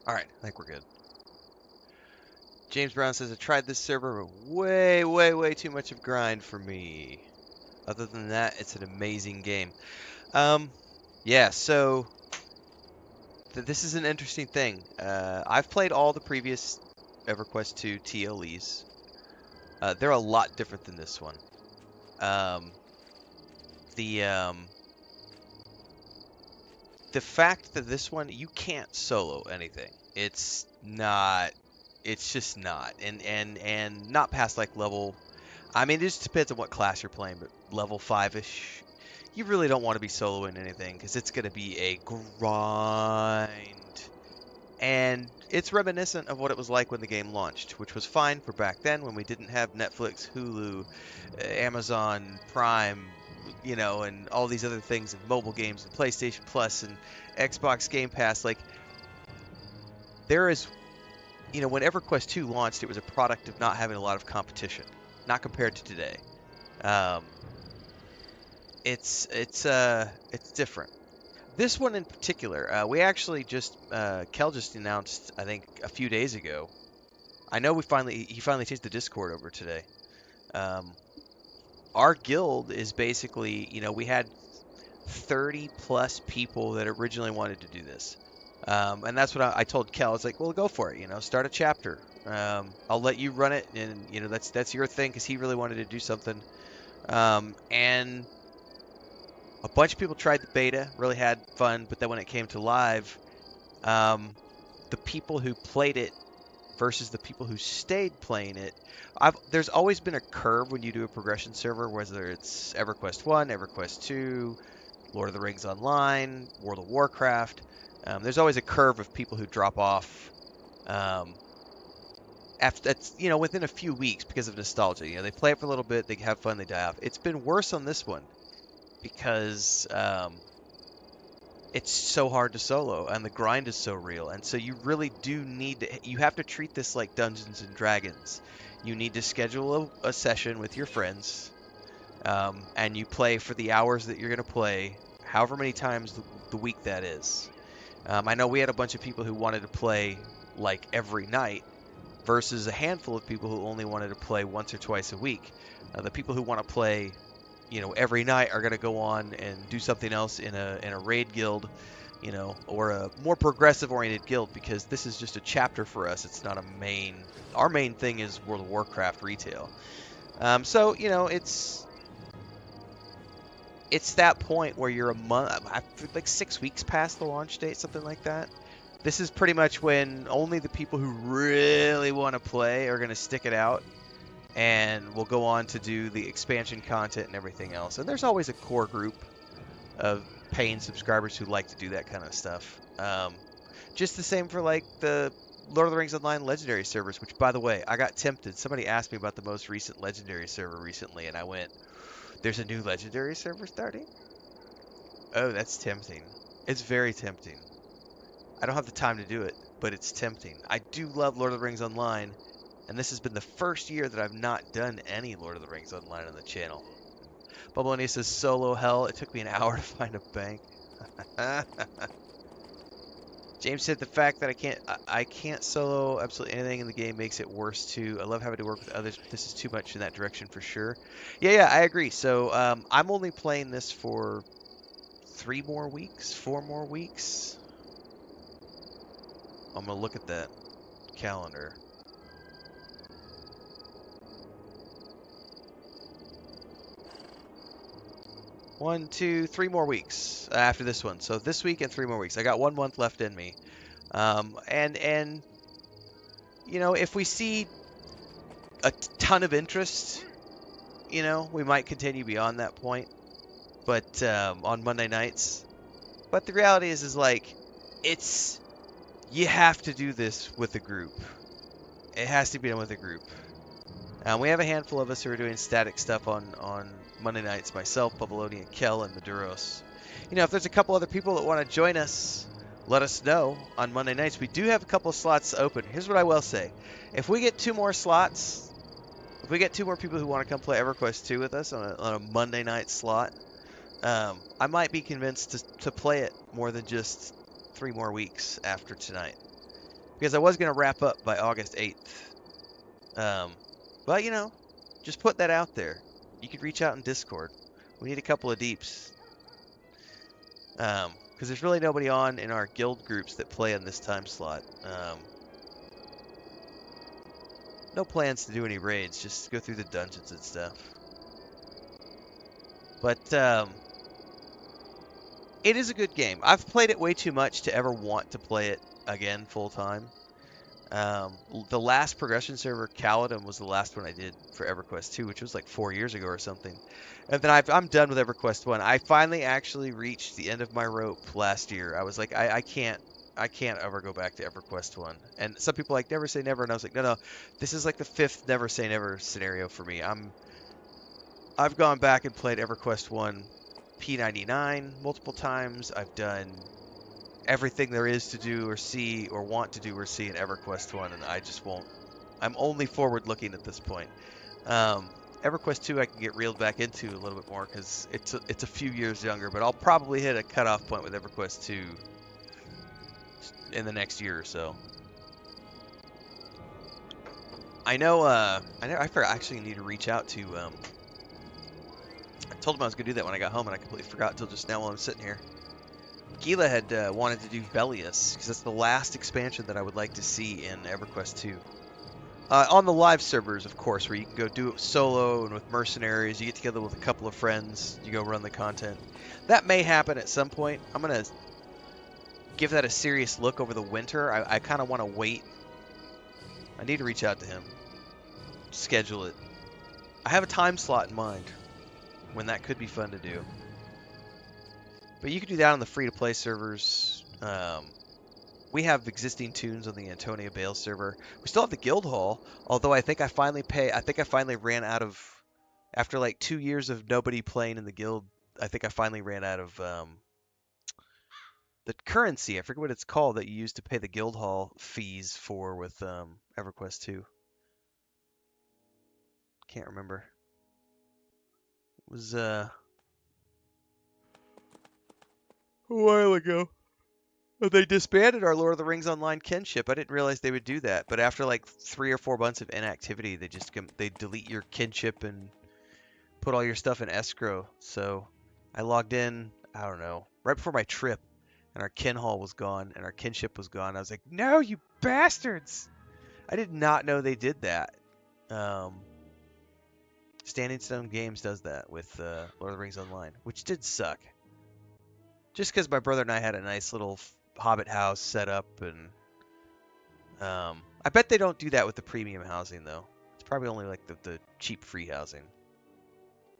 Alright, I think we're good. James Brown says, I tried this server, but way too much of grind for me. Other than that, it's an amazing game. Um, yeah, so this is an interesting thing. I've played all the previous EverQuest 2 TLEs. They're a lot different than this one. Um, the um, the fact that this one you can't solo anything. It's just not. And not past like level. I mean, it just depends on what class you're playing, but level 5-ish, you really don't want to be soloing anything because it's going to be a grind. And it's reminiscent of what it was like when the game launched, which was fine for back then when we didn't have Netflix, Hulu, Amazon Prime, and all these other things, and mobile games, and PlayStation Plus, and Xbox Game Pass. Like, there is, when EverQuest 2 launched, it was a product of not having a lot of competition, not compared to today. Um, it's different. This one in particular, we actually Kel just announced, I think, a few days ago. I know he finally changed the Discord over today. Um, our guild is basically, we had 30 plus people that originally wanted to do this. And that's what I told Kel. I was like, well, go for it, start a chapter. I'll let you run it, and, that's your thing, because he really wanted to do something. And a bunch of people tried the beta, really had fun, but then when it came to live, the people who played it versus the people who stayed playing it, there's always been a curve when you do a progression server, whether it's EverQuest 1, EverQuest 2, Lord of the Rings Online, World of Warcraft. There's always a curve of people who drop off after that's within a few weeks because of nostalgia. They play it for a little bit, they have fun, they die off. It's been worse on this one because it's so hard to solo and the grind is so real, and so you really do you have to treat this like Dungeons and Dragons. You need to schedule a session with your friends, and you play for the hours that you're going to play, however many times the week that is. I know we had a bunch of people who wanted to play like every night versus a handful of people who only wanted to play once or twice a week. The people who want to play every night are going to go on and do something else in a raid guild, or a more progressive oriented guild, because this is just a chapter for us. It's not a main. Our main thing is World of Warcraft retail. So it's that point where you're a month, like 6 weeks past the launch date, something like that. This is pretty much when only the people who really want to play are going to stick it out, and we'll go on to do the expansion content and everything else. And there's always a core group of paying subscribers who like to do that kind of stuff. Just the same for like the Lord of the Rings Online Legendary servers, which, by the way, I got tempted. Somebody asked me about the most recent Legendary server recently, and I went, there's a new Legendary server starting? Oh, that's tempting. It's very tempting. I don't have the time to do it, but it's tempting. I do love Lord of the Rings Online, and this has been the first year that I've not done any Lord of the Rings Online on the channel. Bubblini says, solo hell. It took me an hour to find a bank. James said the fact that I can't solo absolutely anything in the game makes it worse too. I love having to work with others, but this is too much in that direction for sure. Yeah, I agree. So I'm only playing this for 4 more weeks. I'm gonna look at that calendar. 1, 2, 3 more weeks after this one. So this week and 3 more weeks. I got 1 month left in me. And if we see a ton of interest, we might continue beyond that point. But on Monday nights. But the reality is like, you have to do this with a group. It has to be done with a group. We have a handful of us who are doing static stuff on Monday nights, myself, Bubbaloni, and Kel, and Maduros. If there's a couple other people that want to join us, let us know on Monday nights. We do have a couple of slots open. Here's what I will say. If we get 2 more slots, if we get 2 more people who want to come play EverQuest 2 with us on a Monday night slot, I might be convinced to play it more than just 3 more weeks after tonight. because I was gonna wrap up by August 8th. But you know, just put that out there. You could reach out in Discord. We need a couple of deeps. Because there's really nobody on in our guild groups that play on this time slot. No plans to do any raids, just go through the dungeons and stuff. But it is a good game. I've played it way too much to ever want to play it again full time. The last progression server, Caledon, was the last one I did for EverQuest 2, which was like 4 years ago or something. And then I'm done with EverQuest 1. I finally actually reached the end of my rope last year. I was like, I can't ever go back to EverQuest 1. And some people like never say never, and I was like, no, this is like the 5th never say never scenario for me. I've gone back and played EverQuest 1 P99 multiple times. I've done everything there is to do or see or want to do or see in EverQuest 1, and I just won't. I'm only forward looking at this point. EverQuest 2 I can get reeled back into a little bit more because it's a few years younger, but I'll probably hit a cutoff point with EverQuest 2 in the next year or so. I know I actually need to reach out to I told him I was gonna do that when I got home, and I completely forgot until just now while I'm sitting here. Gila had wanted to do Bellius, because that's the last expansion that I would like to see in EverQuest 2. On the live servers, of course, where you can go do it solo and with mercenaries. You get together with a couple of friends, you go run the content. That may happen at some point. I'm going to give that a serious look over the winter. I kind of want to wait. I need to reach out to him. Schedule it. I have a time slot in mind when that could be fun to do. But you can do that on the free-to-play servers. We have existing tunes on the Antonia Bale server. We still have the guild hall, although I think I finally ran out of, after like 2 years of nobody playing in the guild, I think I finally ran out of the currency. I forget what it's called that you use to pay the guild hall fees for with EverQuest 2. Can't remember. It was a while ago. They disbanded our Lord of the Rings Online kinship. I didn't realize they would do that. But after like 3 or 4 months of inactivity, they delete your kinship and put all your stuff in escrow. So I logged in, I don't know, right before my trip, and our kin hall was gone and our kinship was gone. I was like, no, you bastards! I did not know they did that. Standing Stone Games does that with Lord of the Rings Online, which did suck. Just because my brother and I had a nice little Hobbit house set up, and I bet they don't do that with the premium housing though. It's probably only like the cheap free housing.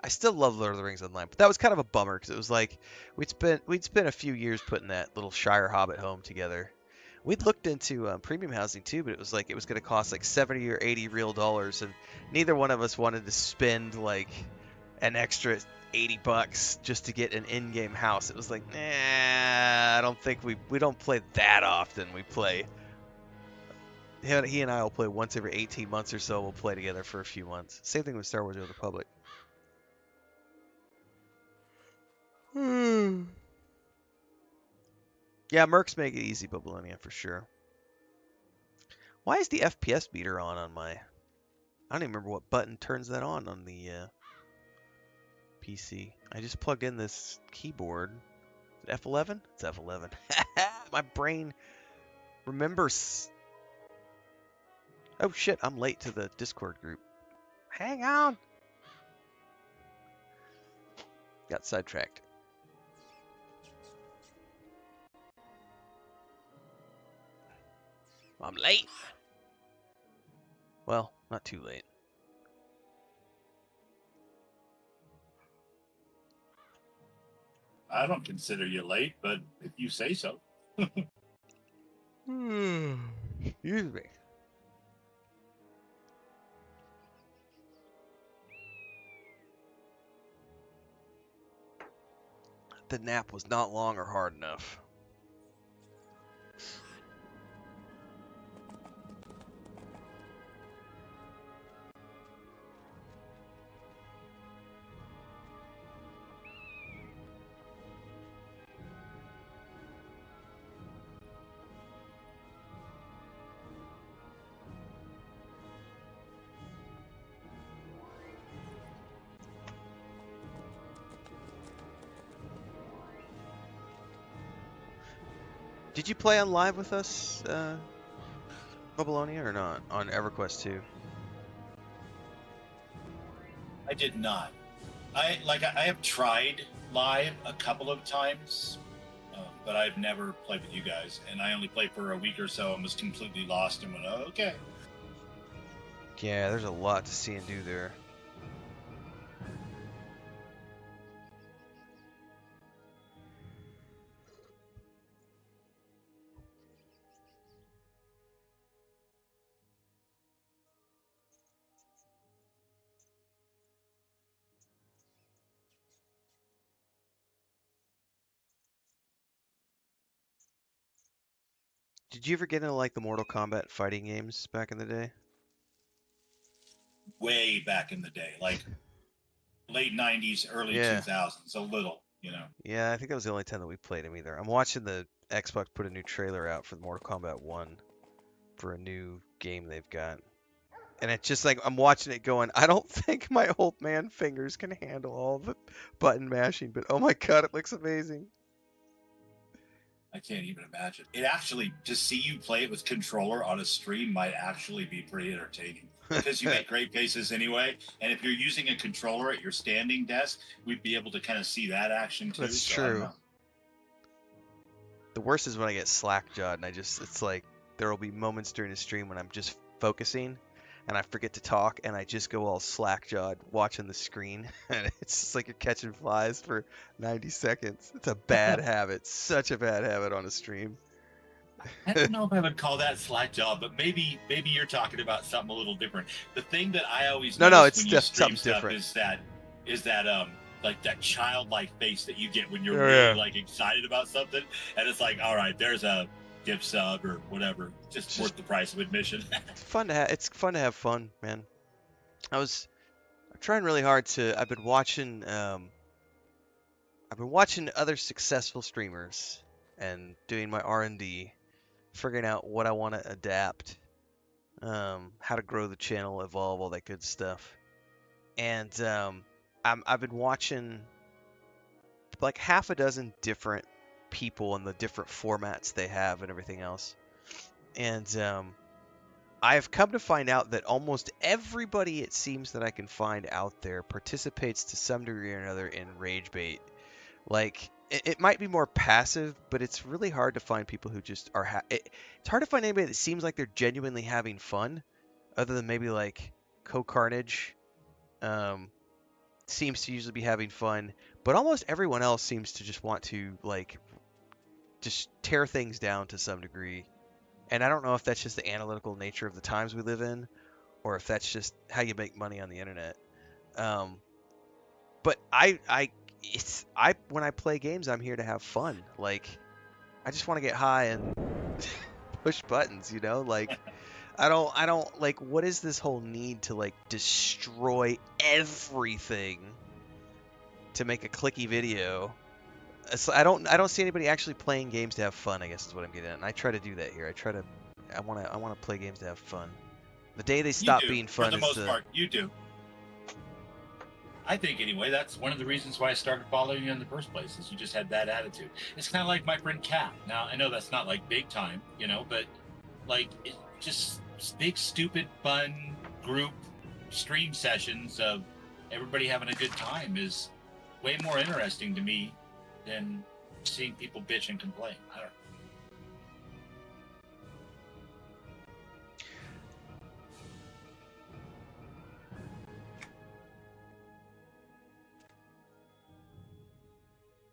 I still love Lord of the Rings Online, but that was kind of a bummer because it was like we'd spent a few years putting that little Shire Hobbit home together. We'd looked into premium housing too, but it was going to cost like 70 or 80 real dollars, and neither one of us wanted to spend like an extra $80 just to get an in-game house. It was like, nah, I don't think we don't play that often. We play. He and I will play once every 18 months or so. We'll play together for a few months. Same thing with Star Wars: The Old Republic. Yeah, mercs make it easy, Babylonia, for sure. Why is the FPS meter on my... I don't even remember what button turns that on the PC. I just plugged in this keyboard. Is it F11? It's F11. My brain remembers. Oh shit, I'm late to the Discord group. Hang on. Got sidetracked. I'm late. Well, not too late. I don't consider you late, but if you say so. Excuse me. The nap was not long or hard enough. Did you play on live with us, Mobilonia, or not on EverQuest 2? I did not. I have tried live a couple of times, but I've never played with you guys, and I only played for a week or so and was completely lost and went, oh, okay. Yeah, there's a lot to see and do there. Did you ever get into like the Mortal Kombat fighting games back in the day? Way back in the day, like late 90s, early Yeah. 2000s, a little, Yeah, I think that was the only time that we played him either. I'm watching the Xbox put a new trailer out for Mortal Kombat 1 for a new game they've got. And it's just like I'm watching it going, I don't think my old man fingers can handle all the button mashing, but oh my god, it looks amazing. I can't even imagine. It actually, to see you play it with controller on a stream might actually be pretty entertaining. Because you make great faces anyway, and if you're using a controller at your standing desk, we'd be able to kind of see that action too. That's So I don't true. know. The worst is when I get slack-jawed and it's like there will be moments during the stream when I'm just focusing and I forget to talk and I just go all slack-jawed watching the screen and it's just like you're catching flies for 90 seconds. It's a bad habit, such a bad habit on a stream. I don't know if I would call that slack job, but maybe you're talking about something a little different. The thing that I always No, notice it's when you just stream something stuff different. is that like that childlike face that you get when you're Oh, really yeah. like excited about something, and it's like, all right, there's a gift sub or whatever, just worth the price of admission. It's fun to have. It's fun to have fun, man. I'm trying really hard to. I've been watching other successful streamers and doing my R&D, figuring out what I want to adapt, how to grow the channel, evolve, all that good stuff. And I've been watching like half a dozen different people and the different formats they have and everything else. And I've come to find out that almost everybody it seems that I can find out there participates to some degree or another in rage bait. Like it might be more passive, but it's really hard to find people who just are. It's hard to find anybody that seems like they're genuinely having fun, other than maybe like Co-Carnage. Um, seems to usually be having fun, but almost everyone else seems to just want to like just tear things down to some degree. And I don't know if that's just the analytical nature of the times we live in, or if that's just how you make money on the internet. Um, but when I play games, I'm here to have fun. Like, I just want to get high and push buttons, you know? Like, I don't like. What is this whole need to like destroy everything to make a clicky video? So I don't see anybody actually playing games to have fun, I guess is what I'm getting at. And I try to do that here. I want to play games to have fun. The day they You stop do, being for fun the is most part. You do. I think anyway, that's one of the reasons why I started following you in the first place, is you just had that attitude. It's kind of like my friend Kat. Now, I know that's not like big time, but like just big, stupid, fun group stream sessions of everybody having a good time is way more interesting to me than seeing people bitch and complain. I don't know.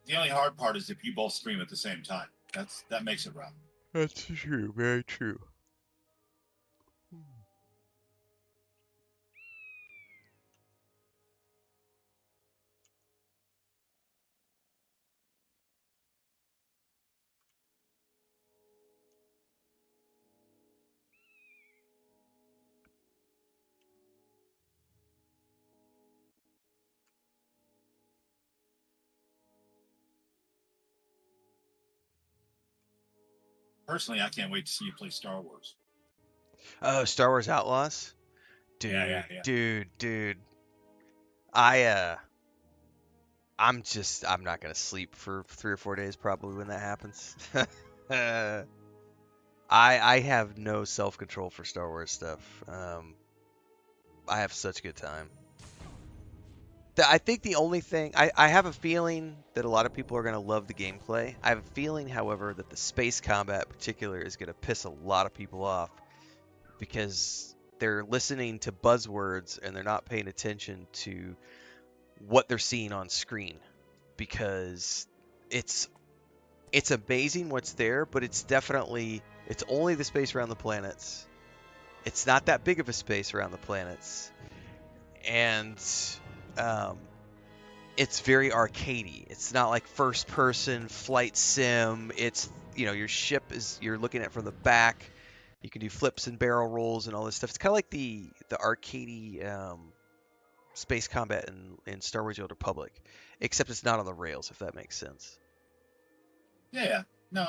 The only hard part is if you both stream at the same time. That makes it rough. That's true, very true. Personally, I can't wait to see you play Star Wars. Oh, Star Wars Outlaws? Dude, Yeah. dude. I I'm not gonna sleep for 3 or 4 days probably when that happens. I have no self-control for Star Wars stuff. I have such a good time. I think the only thing I have a feeling that a lot of people are going to love the gameplay. I have a feeling, however, that the space combat in particular is going to piss a lot of people off because they're listening to buzzwords and they're not paying attention to what they're seeing on screen because it's amazing what's there, but it's only the space around the planets. It's not that big of a space around the planets, and um, it's very arcadey. It's not like first person flight sim. It's your ship you're looking at from the back. You can do flips and barrel rolls and all this stuff. It's kind of like the arcadey space combat in Star Wars: The Old Republic, except it's not on the rails. If that makes sense. Yeah. No,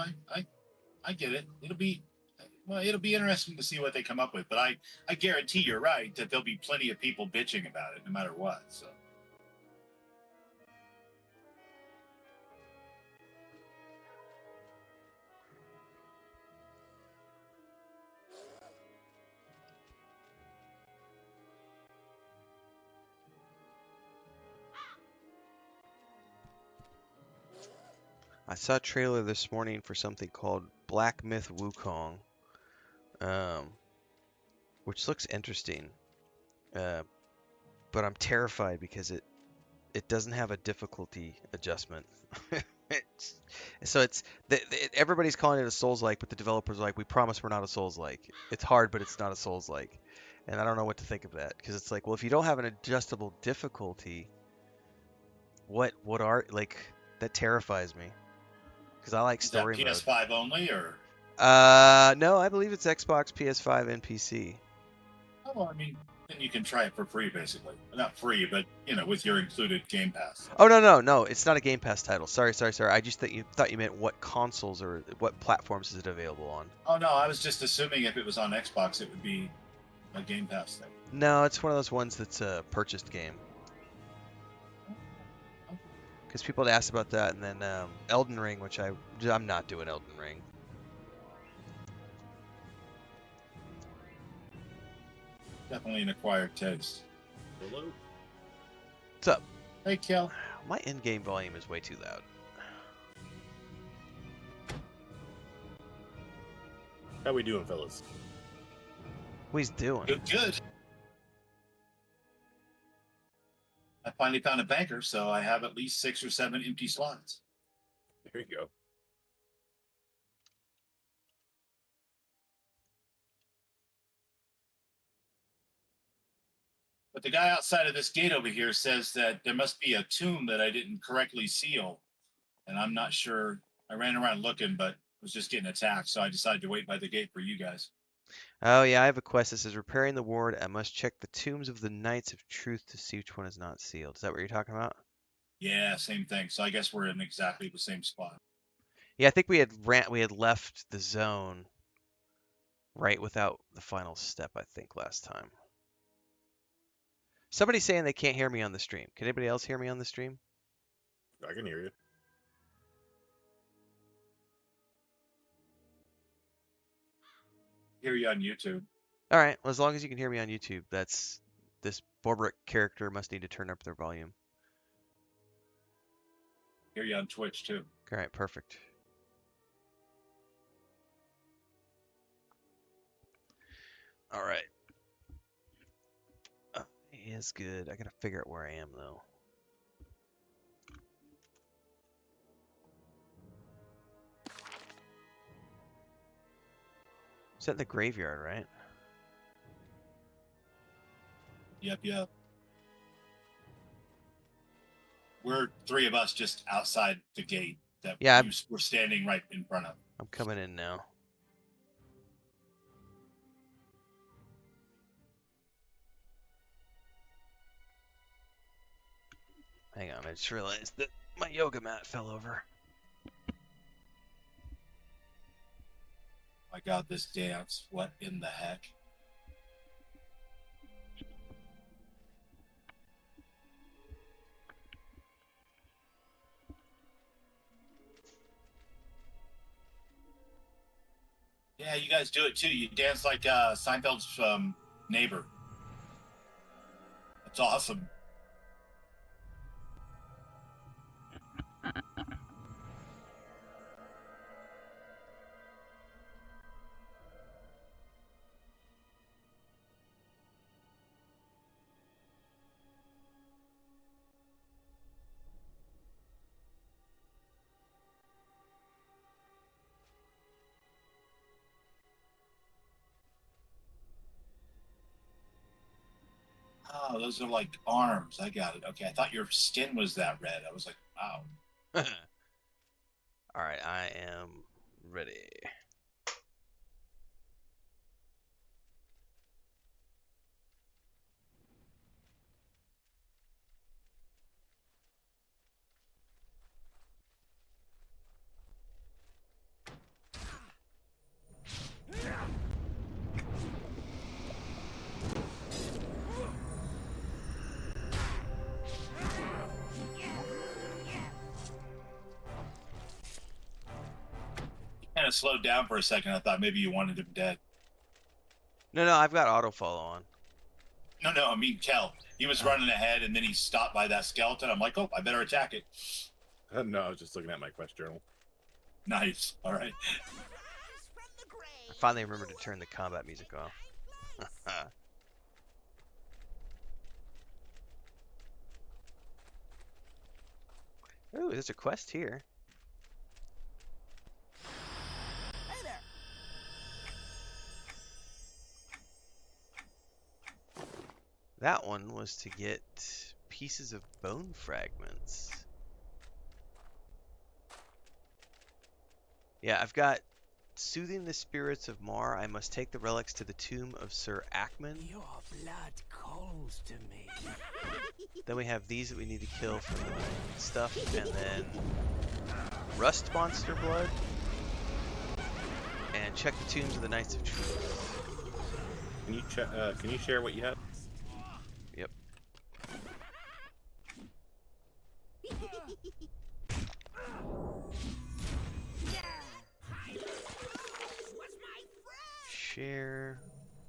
I get it. It'll be interesting to see what they come up with. But I guarantee you're right that there'll be plenty of people bitching about it no matter what. So. I saw a trailer this morning for something called Black Myth Wukong, um, which looks interesting, uh, but I'm terrified because it doesn't have a difficulty adjustment. It's- so everybody's calling it a Souls-like, but the developers are like, we promise we're not a Souls-like. It's hard, but it's not a Souls-like, and I don't know what to think of that because it's like, well, if you don't have an adjustable difficulty, what are like that terrifies me because I like Is that story mode. PS5 only or? No, I believe it's Xbox, PS5, and PC. Oh, well, I mean, then you can try it for free, basically. Not free, but with your included Game Pass. Oh no, it's not a Game Pass title. Sorry. I just thought you meant what consoles or what platforms is it available on. Oh no, I was just assuming if it was on Xbox, it would be a Game Pass thing. No, it's one of those ones that's a purchased game. Because people had asked about that, and then Elden Ring, which I'm not doing Elden Ring. Definitely an acquired taste. Hello? What's up? Hey, Kel. My in-game volume is way too loud. How we doing, fellas? What he's doing? Good. I finally found a banker, so I have at least 6 or 7 empty slots. There you go. But the guy outside of this gate over here says that there must be a tomb that I didn't correctly seal. And I'm not sure. I ran around looking, but was just getting attacked. So I decided to wait by the gate for you guys. Oh yeah, I have a quest that says repairing the ward. I must check the tombs of the Knights of Truth to see which one is not sealed. Is that what you're talking about? Yeah, same thing. So I guess we're in exactly the same spot. Yeah, I think we had left the zone right without the final step, I think, last time. Somebody's saying they can't hear me on the stream. Can anybody else hear me on the stream? I can hear you. Hear you on YouTube. All right. Well, as long as you can hear me on YouTube, this Borbrick character must need to turn up their volume. Hear you on Twitch too. All right. Perfect. All right. Is good. I gotta figure out where I am though. Is that in the graveyard, right? Yep. We're 3 of us just outside the gate that we're standing right in front of. I'm coming in now. Hang on, I just realized that my yoga mat fell over. My God, this dance. What in the heck? Yeah, you guys do it too. You dance like Seinfeld's neighbor. That's awesome. Oh, those are like arms. I got it. Okay, I thought your skin was that red. I was like, wow. All right, I am ready. Kind of slowed down for a second. I thought maybe you wanted him dead. No, I've got auto follow on. No, I mean Kel. He was running ahead, and then he stopped by that skeleton. I'm like, oh, I better attack it. No, I was just looking at my quest journal. Nice. All right. I finally remembered to turn the combat music off. Ooh, there's a quest here. That one was to get pieces of bone fragments. Yeah, I've got soothing the spirits of Mar. I must take the relics to the tomb of Sir Ackman. Your blood calls to me. Then we have these that we need to kill for the stuff, and then rust monster blood. And check the tombs of the Knights of Truth. Can you share what you have? Yep. Share.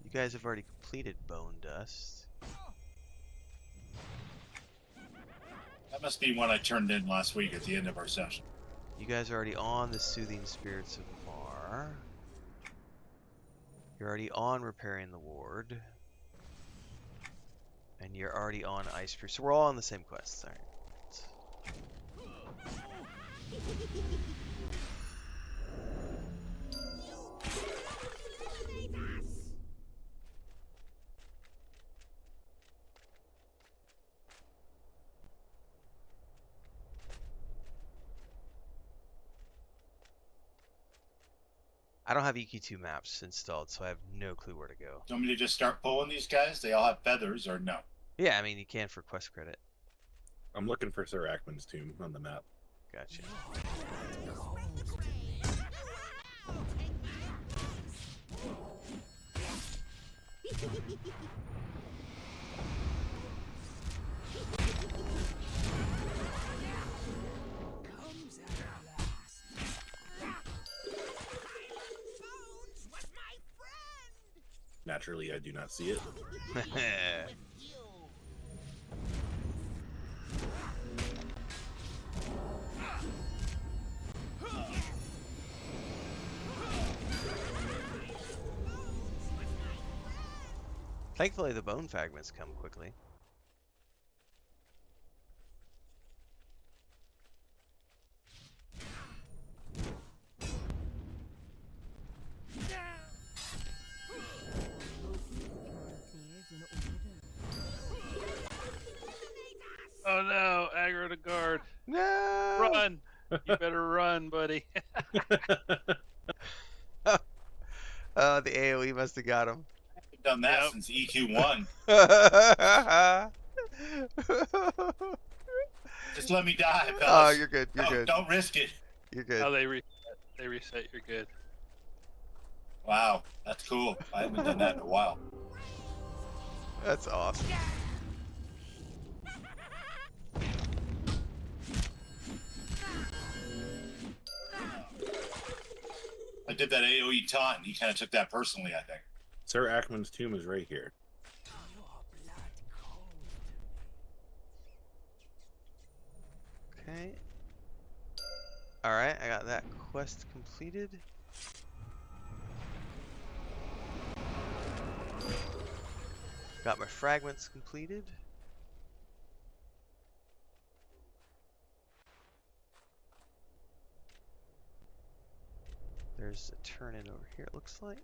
You guys have already completed Bone Dust. That must be one I turned in last week at the end of our session. You guys are already on the Soothing Spirits of Mar. You're already on Repairing the Ward. And you're already on Ice Priest. So we're all on the same quest. Alright. I don't have EQ2 maps installed, so I have no clue where to go. Do you want me to just start pulling these guys? They all have feathers, or no? Yeah, I mean, you can for quest credit. I'm looking for Sir Ackman's tomb on the map. Gotcha. Naturally, I do not see it. Thankfully, the bone fragments come quickly. Oh no, aggro to guard. No! Run! You better run, buddy. Oh, the AoE must have got him. I've done that Yep. since EQ1. Just let me die, fellas. Oh, you're good. You're No, good. Don't risk it. You're good. Oh, they reset. They reset. You're good. Wow, that's cool. I haven't done that in a while. That's awesome. I did that AoE taunt, and he kind of took that personally, I think. Sir Ackman's tomb is right here. Your blood calls to me. Okay. Alright, I got that quest completed. Got my fragments completed. There's a turn in over here, it looks like.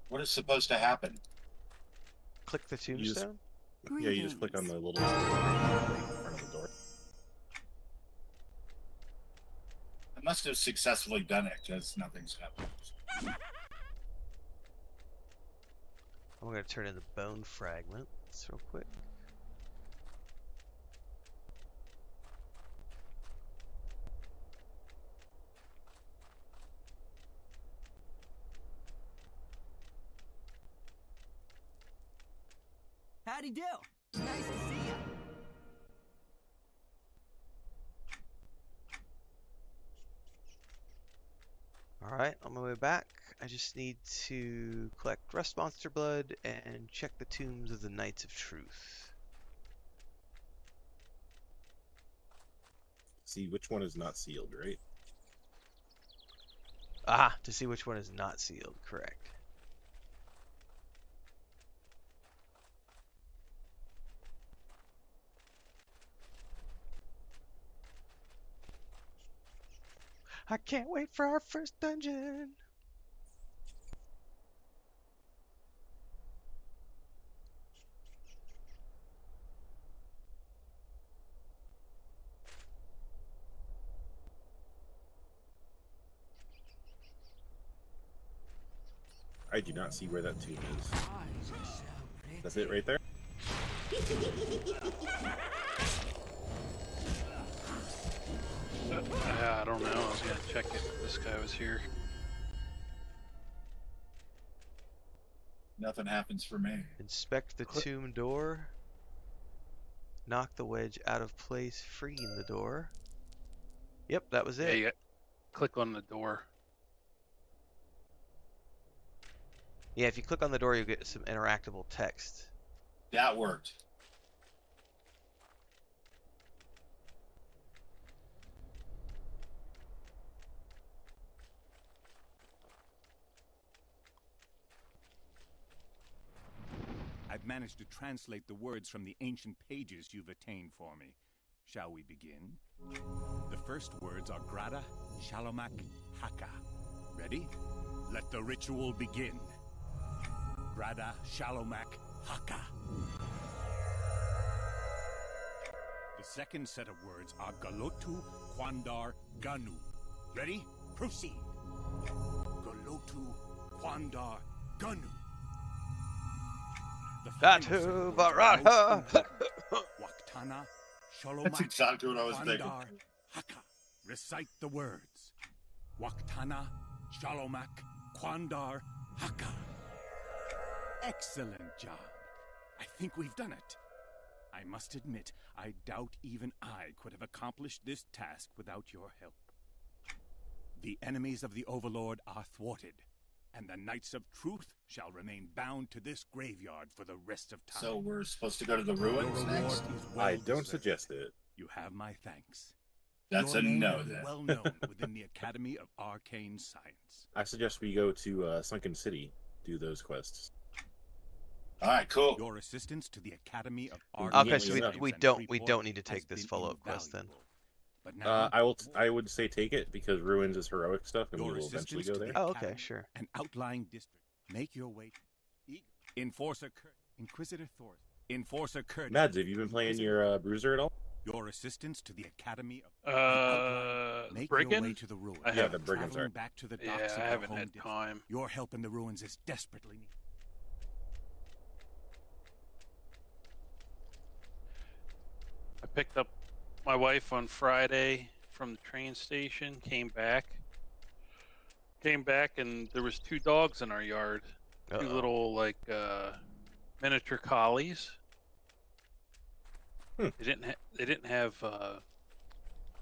What is supposed to happen? Click the You just- tombstone. Yeah, you just click on the little in front of the door. I must have successfully done it, because nothing's happened. I'm gonna turn in the bone fragments real quick. Howdy do. Nice to see you. Alright, on my way back, I just need to collect rust monster blood and check the tombs of the Knights of Truth. See which one is not sealed, right? Ah, to see which one is not sealed, correct. I can't wait for our first dungeon. I do not see where that tomb is. Eyes are so pretty. That's it right there? I don't know. I was gonna check if this guy was here. Nothing happens for me. Inspect the tomb door. Knock the wedge out of place, freeing the door. Yep, that was Yeah, it. you got, click on the door. Yeah, if you click on the door, you'll get some interactable text. That worked. I've managed to translate the words from the ancient pages you've attained for me. Shall we begin? The first words are Grada, Shalomak, Haka. Ready? Let the ritual begin. Grada, Shalomak, Haka. The second set of words are Galotu, Kwandar, Ganu. Ready? Proceed. Galotu, Kwandar, Ganu. The final set Datu of words are Barata. most important. Waktana, Shalomak, That's exactly what I was thinking. Kwandar, Haka. Recite the words. Waktana, Shalomak, Kwandar, Haka. Excellent job. I think we've done it. I must admit, I doubt even I could have accomplished this task without your help. The enemies of the Overlord are thwarted, and the Knights of Truth shall remain bound to this graveyard for the rest of time. So we're supposed to go to the Your ruins reward next? is well I don't deserved. suggest it. You have my thanks. That's Your a name no is then. well known within the Academy of Arcane Science. I suggest we go to Sunken City, do those quests. Alright, cool. Your assistance to the Academy of Okay, Arcane so Science we and don't Freeport need to has take this been follow-up quest then. invaluable. But now, I would say take it because ruins is heroic stuff, and we your will eventually assistance go to there. the Oh, okay, Academy sure. and outlying district. Make your way. Enforcer Kurt, Inquisitor Thor, Enforcer Kurt. Mads, have you been playing your Bruiser at all? Your assistance to the Academy of Make your way Brigand? to the ruins. I Yeah, the Brigands Traveling are. back to the Yeah, docks of I our haven't home had district. time. Your help in the ruins is desperately needed. I picked up my wife on Friday from the train station, came back, and there was 2 dogs in our yard. 2 Uh-oh. little, like, miniature collies. Hmm. They didn't have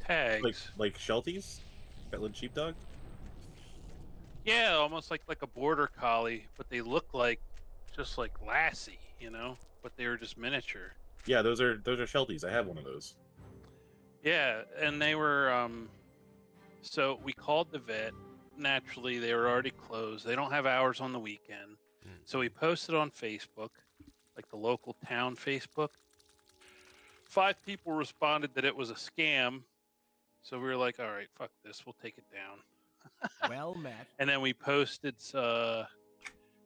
tags. Like Shelties? Shetland sheepdog? Yeah, almost like a border collie, but they look like just like Lassie, you know, but they were just miniature. Yeah, those are Shelties. I have one of those. Yeah, and they were so we called the vet. Naturally, they were already closed. They don't have hours on the weekend. Mm. So we posted on Facebook, like the local town Facebook. 5 people responded that it was a scam. So we were like, all right, fuck this. We'll take it down. Well met. And then we posted,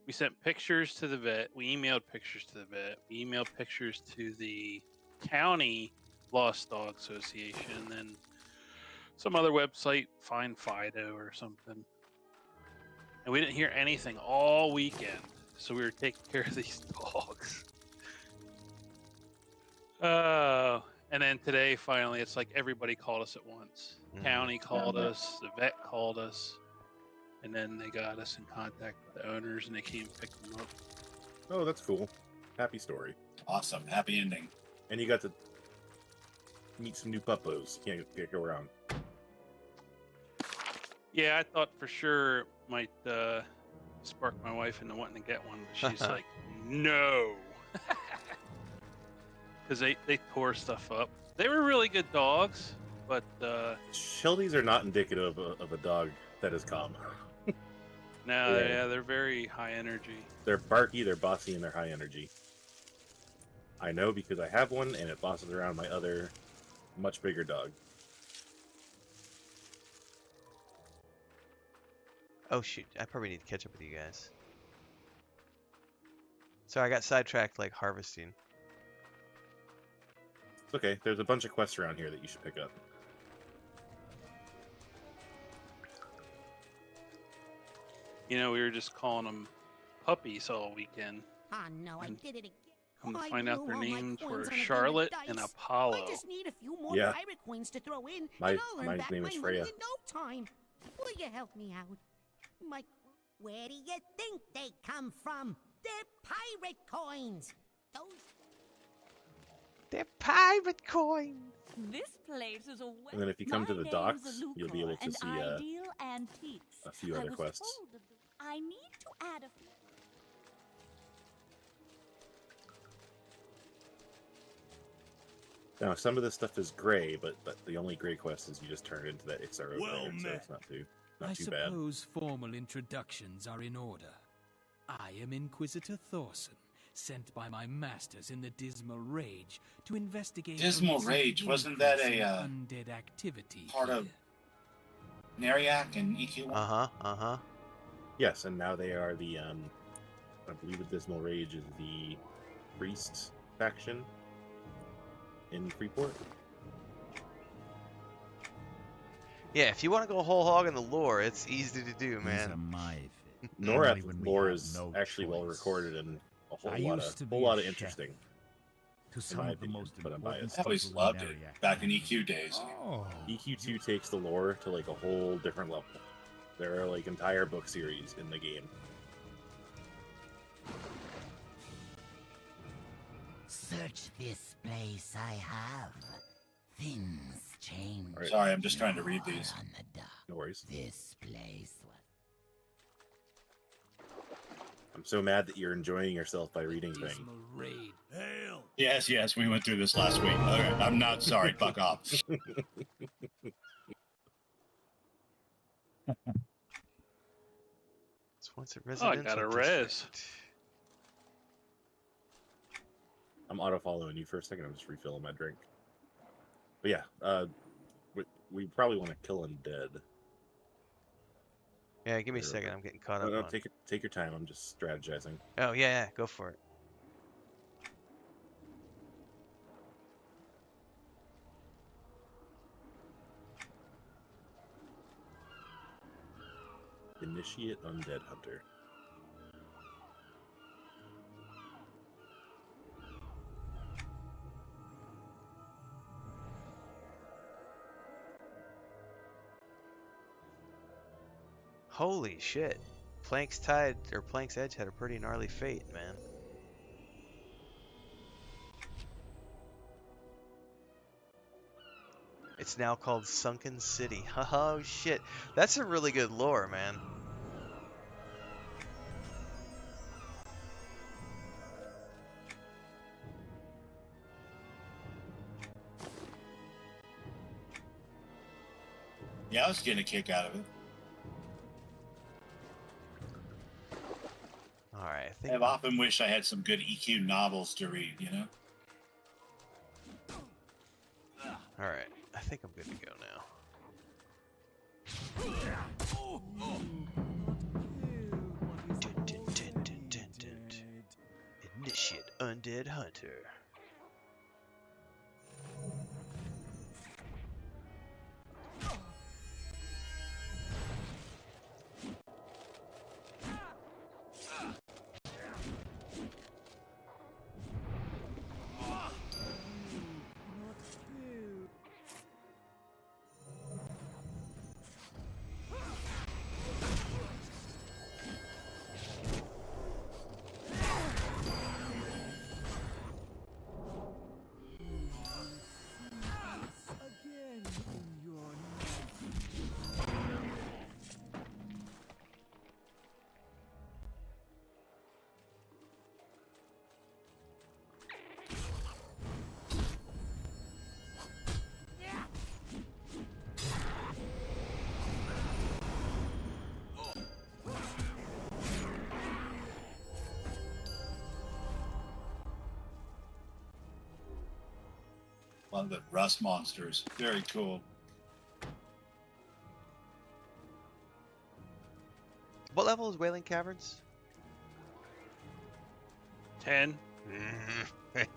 we sent pictures to the vet. We emailed pictures to the vet. We emailed pictures to the county Lost Dog Association. And then some other website, Find Fido or something. And we didn't hear anything all weekend. So we were taking care of these dogs. And then today, finally, it's like everybody called us at once. County called us, the vet called us, and then they got us in contact with the owners, and they came pick them up. Oh, that's cool. Happy story. Awesome. Happy ending. And you got to meet some new puppos. Can't go around. Yeah, I thought for sure it might spark my wife into wanting to get one, but she's like, no. Because they tore stuff up. They were really good dogs, but Shelties are not indicative of a dog that is calm. no, yeah, they're very high energy. They're barky, they're bossy, and they're high energy. I know because I have one, and it bosses around my other, much bigger dog. Oh shoot, I probably need to catch up with you guys. Sorry, I got sidetracked like harvesting. It's okay. There's a bunch of quests around here that you should pick up. You know, we were just calling them puppies all weekend. Oh no, I did it again. Come to I find out blew their all my names coins were on a game of Charlotte dice. and Apollo. I just need a few more Yeah. pirate coins to throw in, My- and I'll earn my back name my is money Freya. in no time. Will you help me out? Where do you think they come from? They're pirate coins. Those. They're pirate coins. This place is a And then if you come to the docks, you'll be able to see ideal antiques. a few I other was quests. told of them. I need to add a few. Now, some of this stuff is gray, but the only gray quest is you just turn it into that XR Well so met. it's not too I bad. suppose formal introductions are in order. I am Inquisitor Thorson, sent by my masters in the Dismal Rage to investigate. Dismal recent Rage, wasn't that increase a, in undead activity part of- here. Nariak and EQ1. Yes, and now they are the I believe the Dismal Rage is the priest faction in Freeport. Yeah, if you want to go whole hog in the lore, it's easy to do, These man. are my fit. Norath Only when we lore have is no actually well choice. recorded and a whole I lot used to of be whole lot a of chef. interesting. To some my of the opinion, most but I'm important biased. I always people in loved it Nariak. back in EQ days. Oh, EQ2 takes the lore to like a whole different level. There are like entire book series in the game. Search this place I have. Things change. All right. Sorry, I'm just trying to read these. On the dock. No worries. This place was. I'm so mad that you're enjoying yourself by reading things. Dismal Raid. hail! Yes, we went through this last week. Okay, I'm not sorry. Fuck off. It's once a Oh, I residential got a res. district. I'm auto following you for a second. I'm just refilling my drink. But yeah, we probably want to kill undead. Yeah, give me a Here, second. okay. I'm getting caught No, up no, on. take your time. I'm just strategizing. Oh yeah, go for it. Initiate undead hunter. Holy shit. Plank's Edge had a pretty gnarly fate, man. It's now called Sunken City. Oh shit. That's a really good lore, man. Yeah, I was getting a kick out of it. Alright, I think I've often wished I had some good EQ novels to read, you know? Alright, I think I'm good to go now. Dun, dun, dun, dun, dun, dun. Initiate Undead Hunter. One of the rust monsters. Very cool. What level is Wailing Caverns? 10.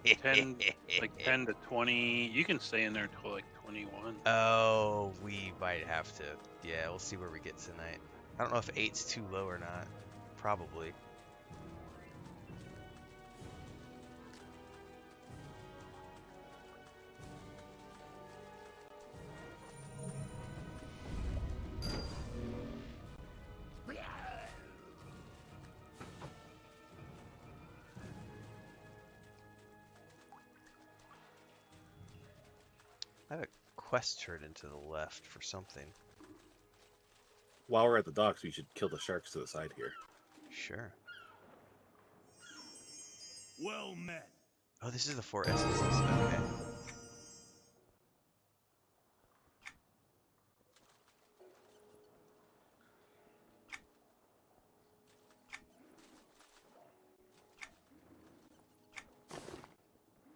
10, like 10 to 20. You can stay in there until like 21. Oh, we might have to. Yeah, we'll see where we get tonight. I don't know if 8's too low or not. Probably. I have a quest turret to the left for something. While we're at the docks, we should kill the sharks to the side here. Sure. Well met. Oh, this is the 4 essences. Okay.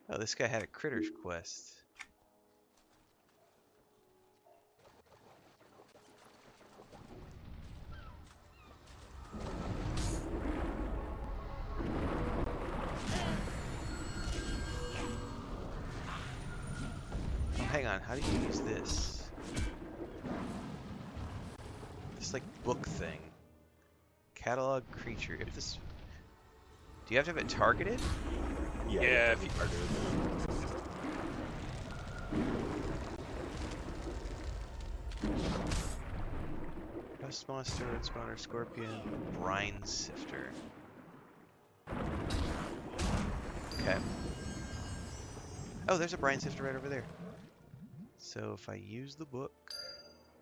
Oh, this guy had a critters quest. Oh, hang on. How do you use this? This like book thing. Catalog creature. If this, do you have to have it targeted? Yeah, if you Rust monster, red spawner, scorpion, brine sifter. Okay. Oh, there's a brine sifter right over there. So if I use the book.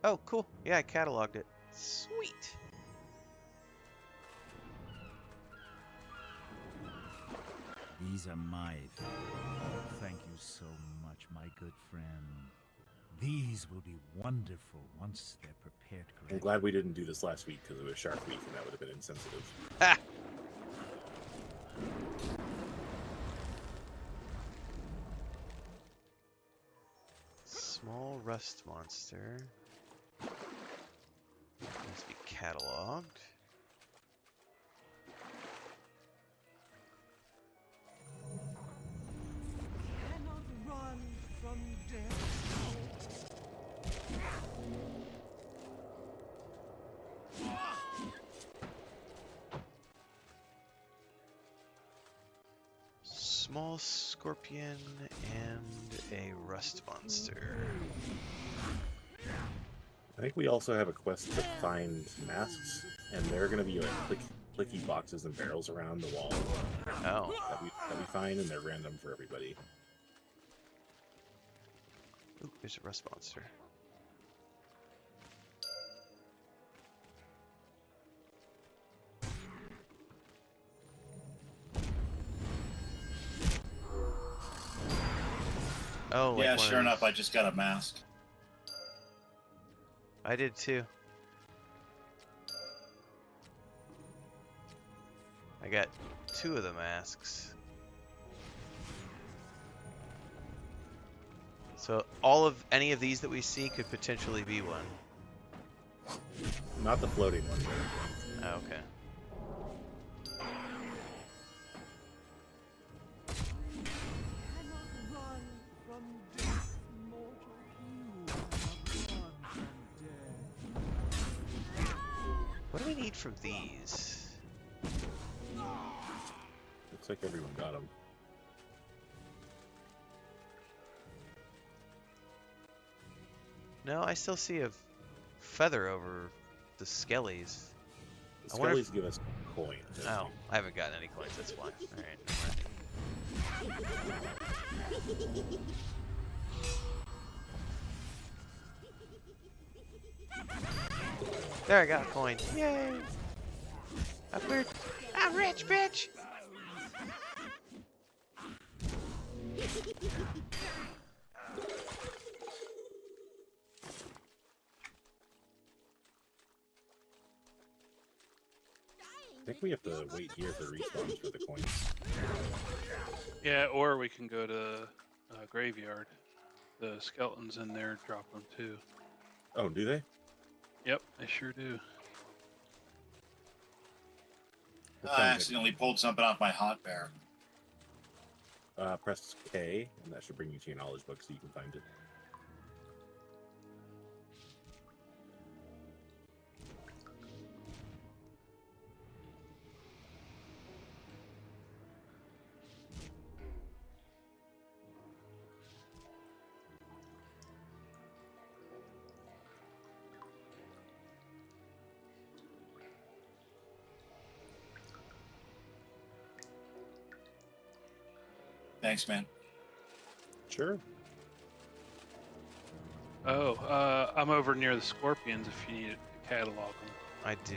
Oh, cool. Yeah, I cataloged it. Sweet. These are my things. Thank you so much, my good friend. These will be wonderful once they're prepared correctly. I'm glad we didn't do this last week because it was Shark Week and that would have been insensitive. Ha! Small rust monster. Needs to be cataloged. Cannot run from death. Small scorpion and a rust monster. I think we also have a quest to find masks, and they're going to be like clicky boxes and barrels around the wall Oh. that we find, and they're random for everybody. Ooh, there's a rust monster. Oh, like Yeah, one sure of enough, these. I just got a mask. I did too. I got 2 of the masks. So any of these that we see could potentially be one. Not the floating one. Oh, okay. What do we need from these? Looks like everyone got them. No, I still see a feather over the skellies. The I wonder Skellies give us coins. Oh, I haven't gotten any coins, that's why. Alright, there, I got a coin. Yay! I'm rich, bitch! I think we have to wait here for respawns for the coins. Yeah, or we can go to graveyard. The skeletons in there drop them too. Oh, do they? Yep, they sure do. I accidentally pulled something off my hot bear. Press K, and that should bring you to your knowledge book so you can find it. Thanks, man. Sure. Oh, I'm over near the scorpions if you need to catalog them. I do.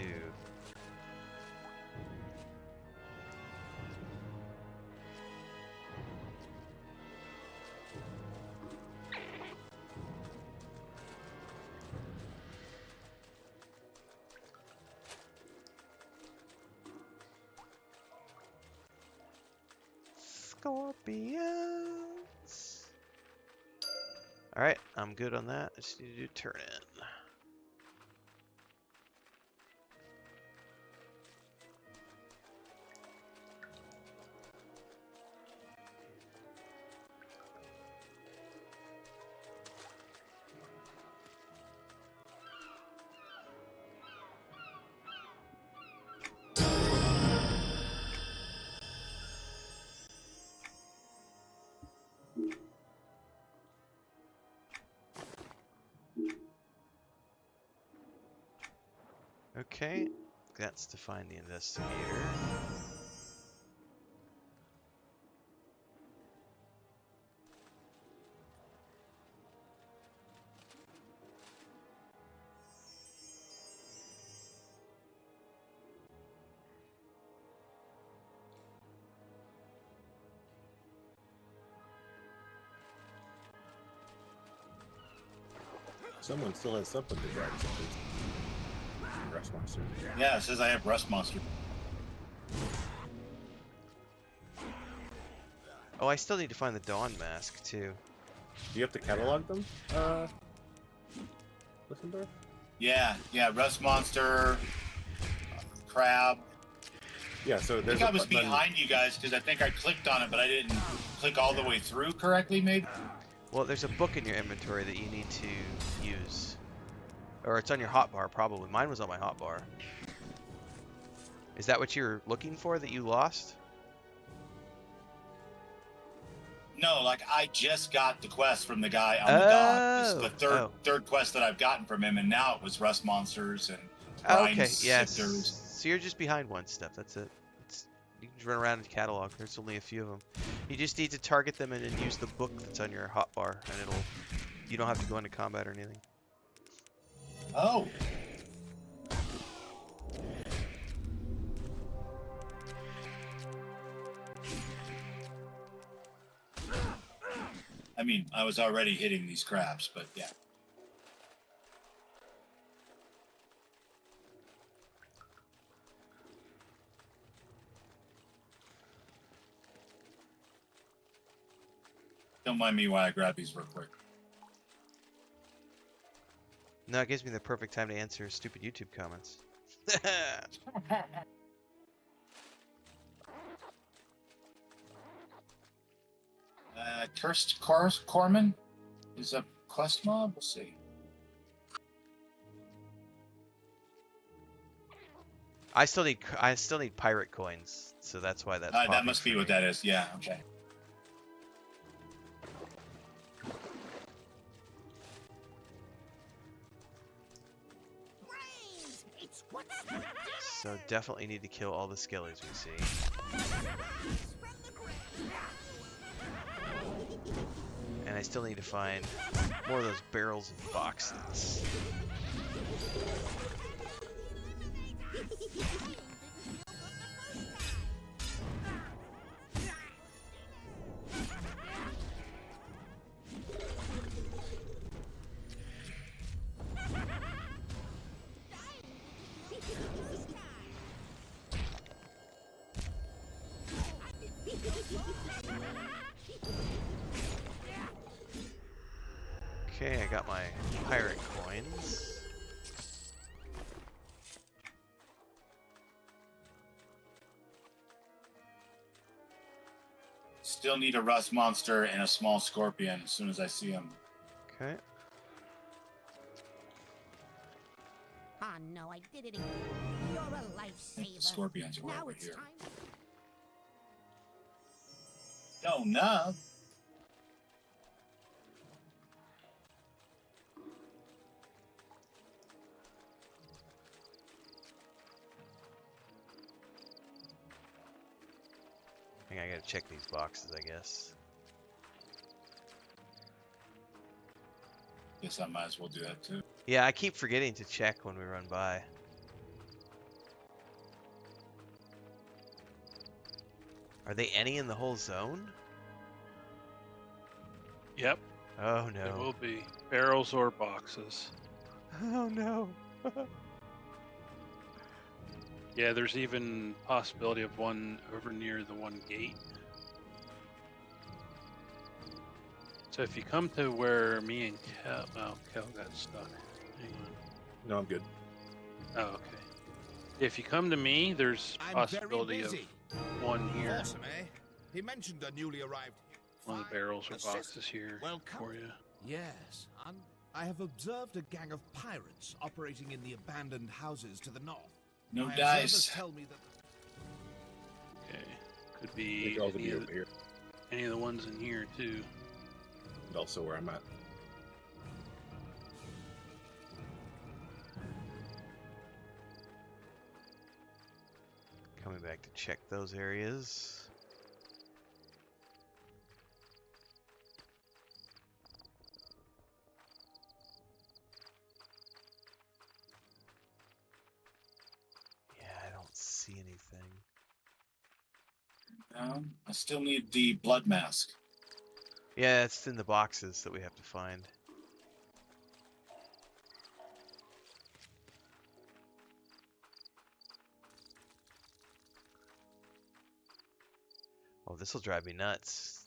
Scorpions. Alright, I'm good on that. I just need to do turn in. Okay, that's to find the investigator. Someone still has something to grab something. Rust monster. Yeah, it says I have rust monster. Oh, I still need to find the Dawn mask too. Do you have to catalog them? Lissendorf? Yeah, rust monster, crab. Yeah, so I there's think I was behind you guys because I think I clicked on it, but I didn't click all the way through correctly, maybe? Well, there's a book in your inventory that you need to use. Or it's on your hotbar, probably. Mine was on my hotbar. Is that what you're looking for that you lost? No, like I just got the quest from the guy on the dock. This is the third quest that I've gotten from him, and now it was rust monsters and brine Okay, yes. sifters. So you're just behind one step. That's it. You can just run around and catalog. There's only a few of them. You just need to target them and then use the book that's on your hotbar, and it'll You don't have to go into combat or anything. Oh. I mean, I was already hitting these crabs, but yeah. Don't mind me while I grab these real quick. No, it gives me the perfect time to answer stupid YouTube comments. Cursed Corman is a quest mob. We'll see. I still need pirate coins, so that's why that's That popping must for be what me. that is. Yeah. Okay. Brains! It's what So definitely need to kill all the skellies we see. And I still need to find more of those barrels and boxes. Okay, I got my pirate coins. Still need a rust monster and a small scorpion as soon as I see them. Okay. Oh no, I did it again. You're a lifesaver. The scorpions are Now over it's here. time. Oh no. I think I gotta check these boxes, I guess. Guess I might as well do that too. Yeah, I keep forgetting to check when we run by. Are they any in the whole zone? Yep, Oh there no. will be barrels or boxes. Oh no. Yeah, there's even possibility of one over near the one gate. So if you come to where me and Kel got stuck. Hang on. No, I'm good. Oh, okay. If you come to me, there's I'm possibility very of busy. one here. Awesome, eh? He mentioned a newly arrived. One of the Fine. barrels or Assist. boxes here Welcome. for you. Yes, and I have observed a gang of pirates operating in the abandoned houses to the north. No My dice. observers tell me that Okay. Could They be could also any be of, over here. any of the ones in here too. And also where I'm at. Coming back to check those areas. Yeah, I don't see anything. I still need the blood mask. Yeah, it's in the boxes that we have to find. Oh, this will drive me nuts.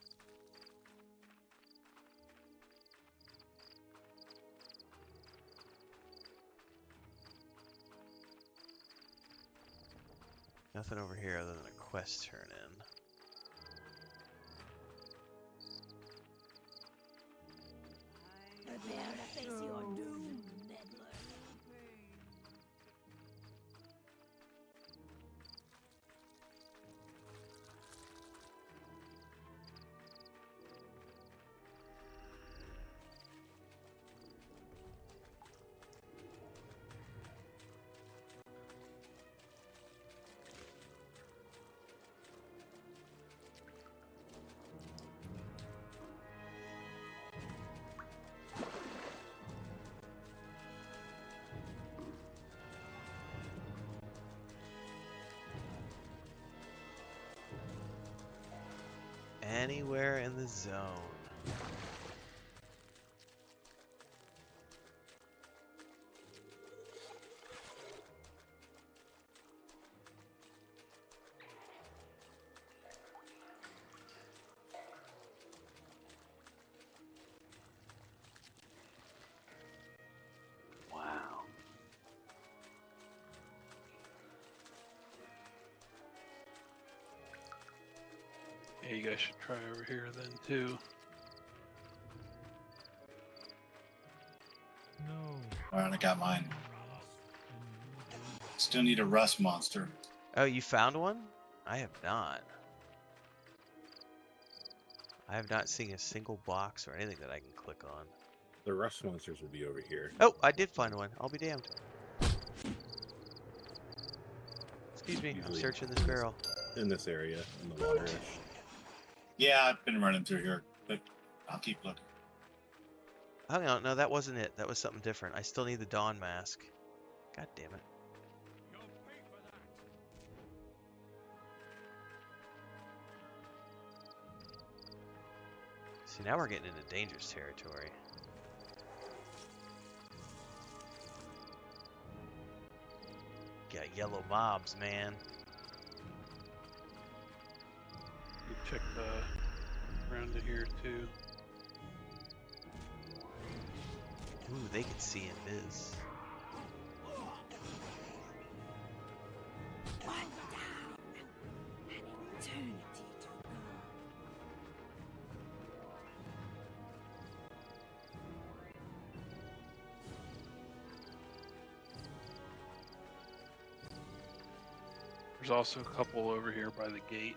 Nothing over here other than a quest turn in. Prepare to face your doom, meddler. anywhere in the zone. Wow. Yeah, you guys should try over here then too. Alright, I got mine. Still need a rust monster. Oh, you found one? I have not. I have not seen a single box or anything that I can click on. The rust monsters would be over here. Oh, I did find one. I'll be damned. Excuse me, I'm Usually searching this barrel. In this area, in the water. Yeah, I've been running through here, but I'll keep looking. Hang on, no, that wasn't it. That was something different. I still need the Dawn mask. God damn it. See, now we're getting into dangerous territory. Got yellow mobs, man. You check around to here too. Ooh, they can see invis. There's also a couple over here by the gate.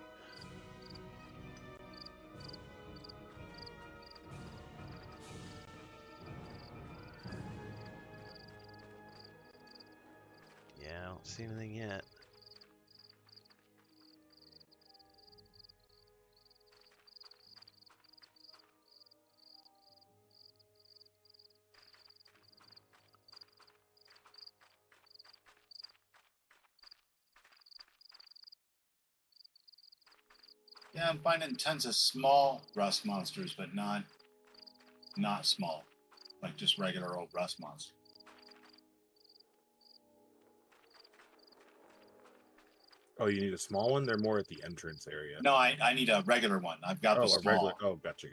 Yeah, I don't see anything yet. Yeah, I'm finding tons of small rust monsters, but not small. Like just regular old rust monsters. Oh, you need a small one? They're more at the entrance area. No, I need a regular one. I've got the a small. regular. Oh, gotcha.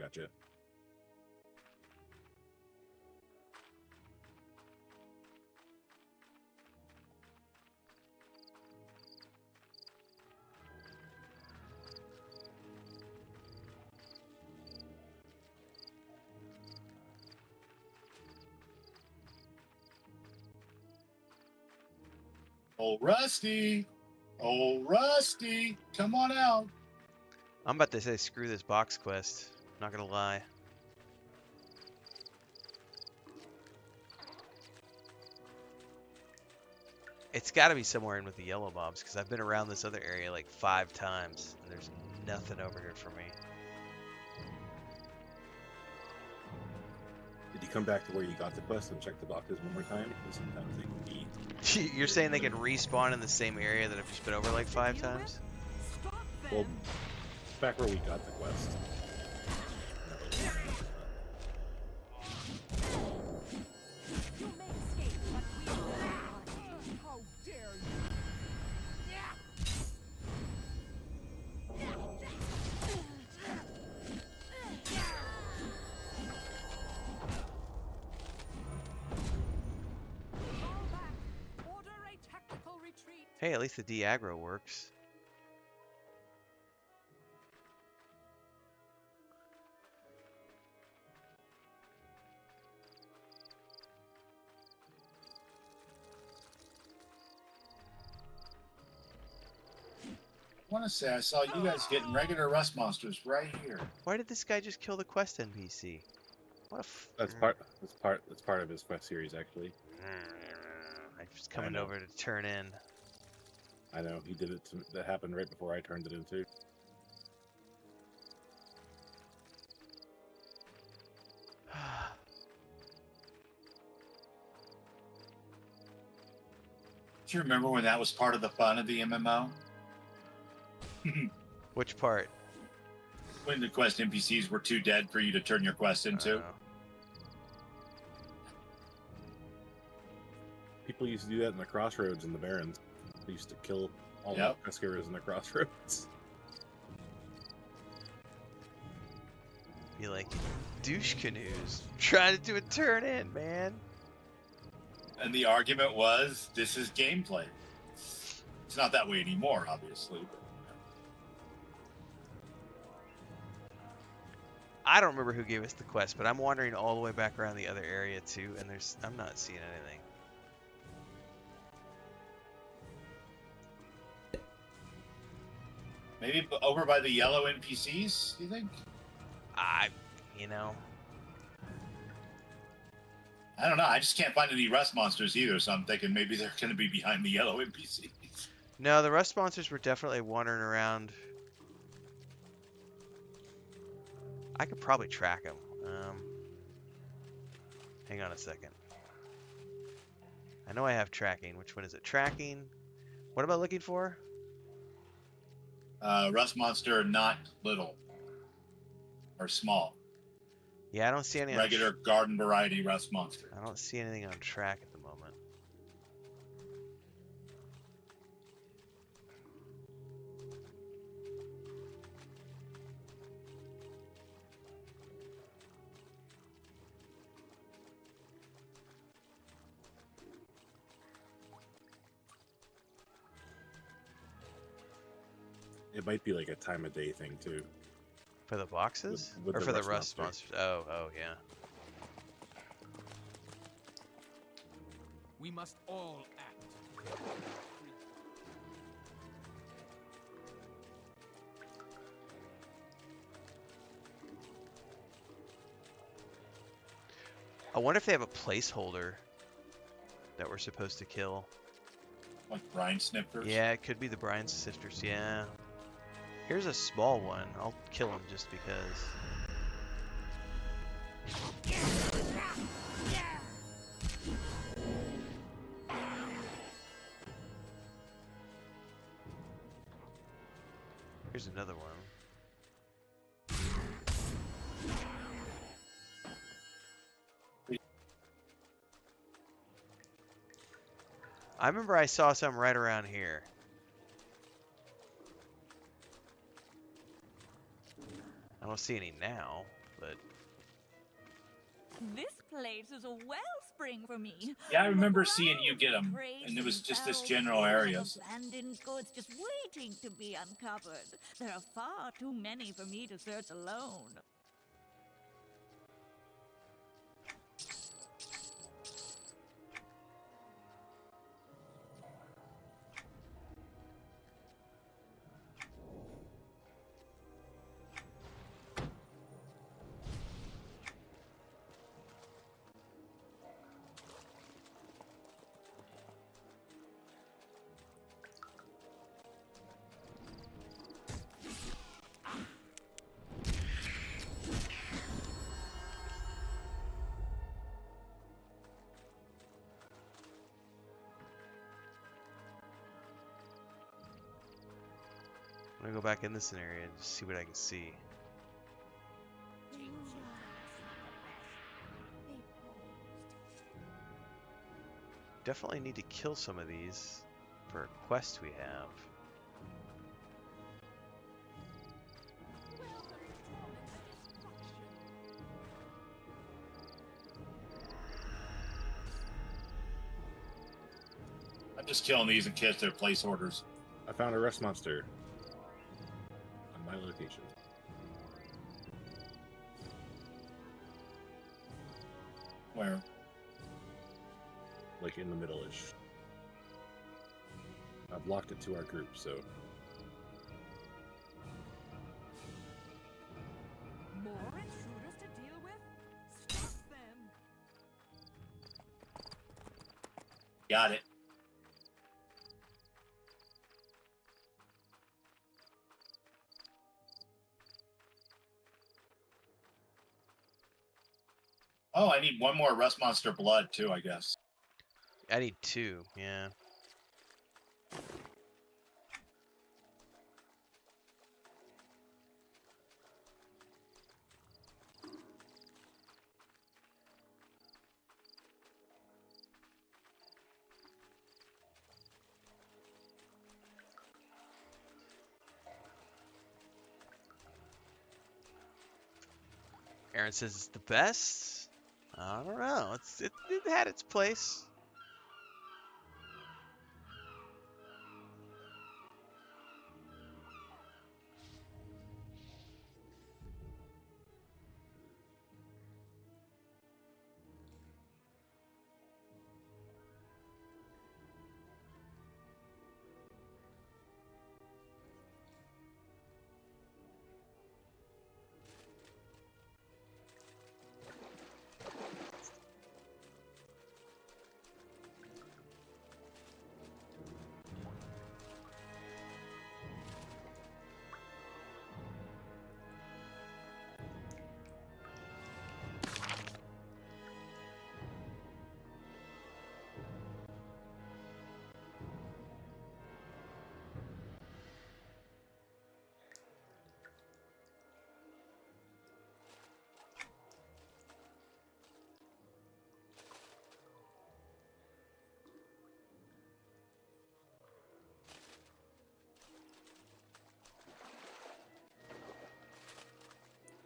Old Rusty! Old Rusty! Come on out! I'm about to say screw this box quest. Not gonna lie. It's got to be somewhere in with the yellow mobs because I've been around this other area like 5 times and there's nothing over here for me. Did you come back to where you got the quest and check the boxes one more time? Because sometimes they can be. You're saying they can respawn in the same area that I've just been over like 5 times? Well, back where we got the quest. Hey, at least the de-aggro works. I want to say I saw you guys getting regular rust monsters right here. Why did this guy just kill the quest NPC? What a That's part of his quest series actually. I'm just coming over to turn in. I know he did it. That happened right before I turned it in too. Do you remember when that was part of the fun of the MMO? Which part? When the quest NPCs were too dead for you to turn your quest into. People used to do that in the crossroads in the Barrens. They used to kill all the pescators in the crossroads. Be like, douche canoes. Trying to do a turn in, man. And the argument was, this is gameplay. It's not that way anymore, obviously. But, I don't remember who gave us the quest, but I'm wandering all the way back around the other area too, and I'm not seeing anything. maybe over by the yellow NPCs, you think? You know. I don't know. I just can't find any rust monsters either, so I'm thinking maybe they're going to be behind the yellow NPCs. No, the rust monsters were definitely wandering around. I could probably track them. Hang on a second. I know I have tracking. Which one is it? Tracking. What am I looking for? Rust monster, not little or small. Yeah, I don't see any. Regular garden variety rust monster. I don't see anything on track at the moment. It might be like a time of day thing too. For the boxes? With or the for the rust rust monster. monsters? Oh, yeah. We must all act. I wonder if they have a placeholder that we're supposed to kill. Like brine snifters? Yeah, it could be the brine sifters, yeah. Here's a small one. I'll kill him just because. Here's another one. I remember I saw some right around here. I don't see any now, but This place is a wellspring for me. Yeah, I remember seeing you get them, and it was just this general area. Abandoned goods just waiting to be uncovered. There are far too many for me to search alone. I'm gonna go back in this area and just see what I can see. Definitely need to kill some of these for a quest we have. I'm just killing these in case they're place orders. I found a rust monster on my location. Where? Like in the middle-ish. I've locked it to our group, so More intruders to deal with? Stop them! Got it. Oh, I need one more rust monster blood too, I guess. I need 2, yeah. Aaron says it's the best. I don't know. It had its place.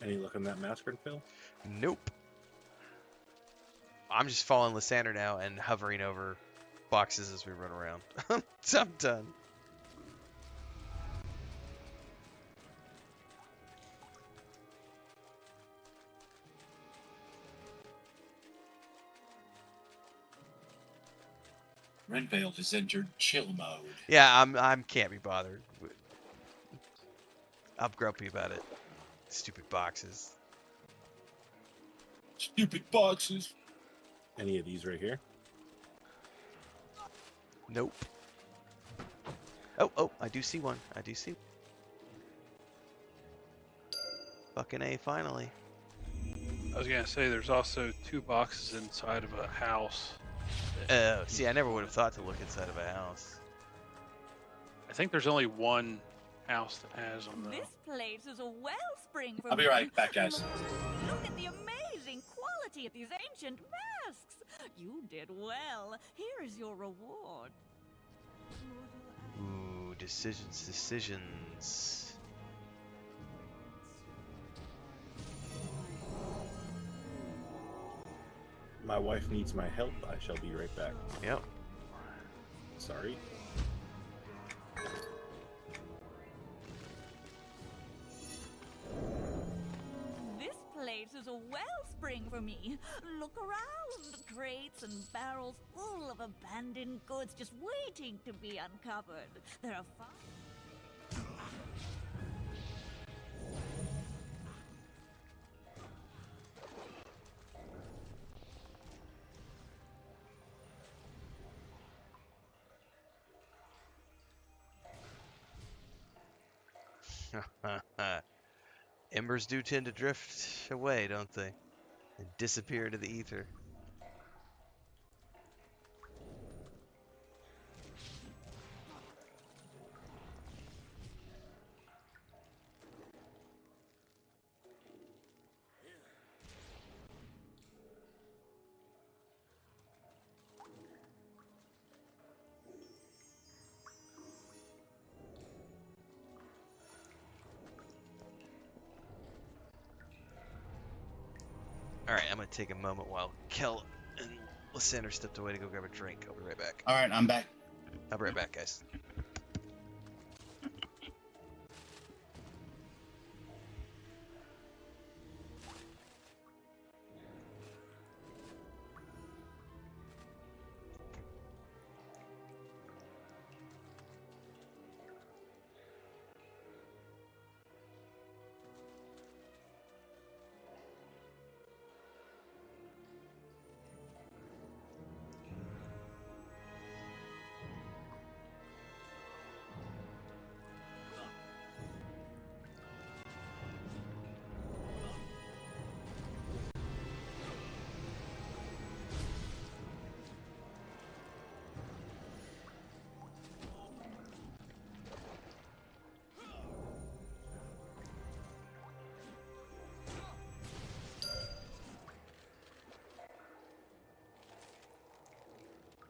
Any look on that mask, Renfail? Nope. I'm just following Lysander now and hovering over boxes as we run around. I'm done. Renfail has entered chill mode. Yeah, I'm can't be bothered. I'm grumpy about it. Stupid boxes. Stupid boxes. Any of these right here? Nope. Oh, I do see one. I do see. Fucking A, finally. I was gonna say there's also 2 boxes inside of a house. See, I never would have thought to look inside of a house. I think there's only one house that has them though. This place is a wellspring for I'll be right back, guys. Look at the amazing quality of these ancient masks. You did well. Here is your reward. Ooh, decisions. My wife needs my help. I shall be right back. Yep. Sorry. This place is a wellspring for me. Look around. Crates and barrels full of abandoned goods just waiting to be uncovered. There are Embers do tend to drift away, don't they? And disappear into the ether. Alright, I'm going to take a moment while Kel and Lysander stepped away to go grab a drink. I'll be right back. All right, I'm back. I'll be right back, guys.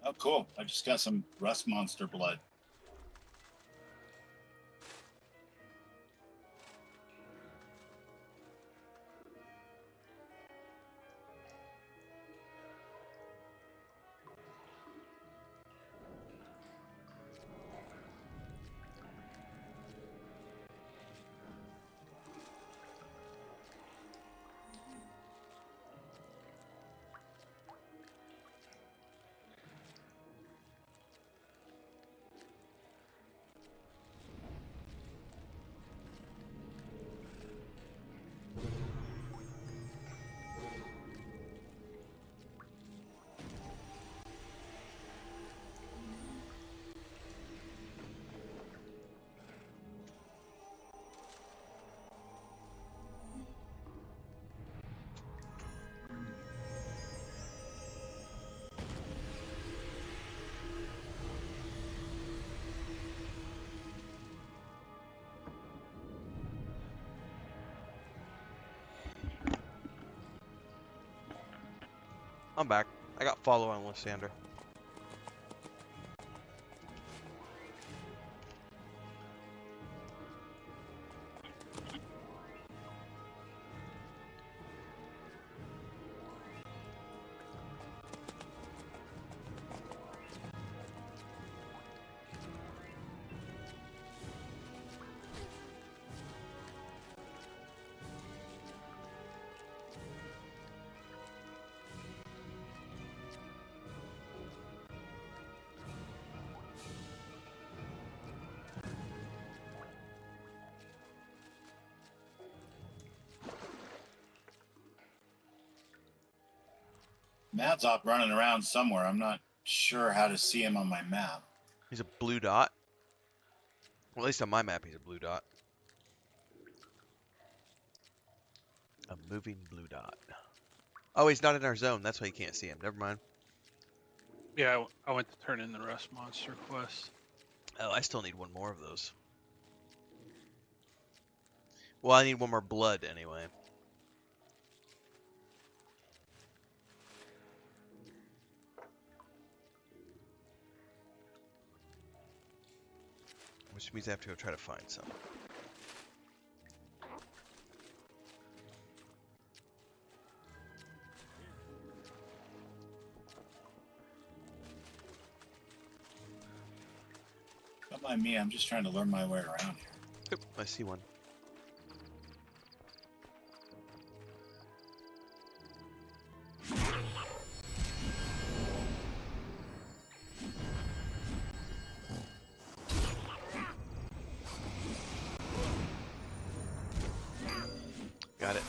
Oh, cool. I just got some rust monster blood. I'm back. I got follow on Lysandra. Matt's up running around somewhere. I'm not sure how to see him on my map. He's a blue dot. Well, at least on my map, he's a blue dot. A moving blue dot. Oh, he's not in our zone. That's why you can't see him. Never mind. Yeah, I went to turn in the rust monster quest. Oh, I still need one more of those. Well, I need one more blood anyway. Which means I have to go try to find some. Don't mind me, I'm just trying to learn my way around here. Yep, I see one. Got it.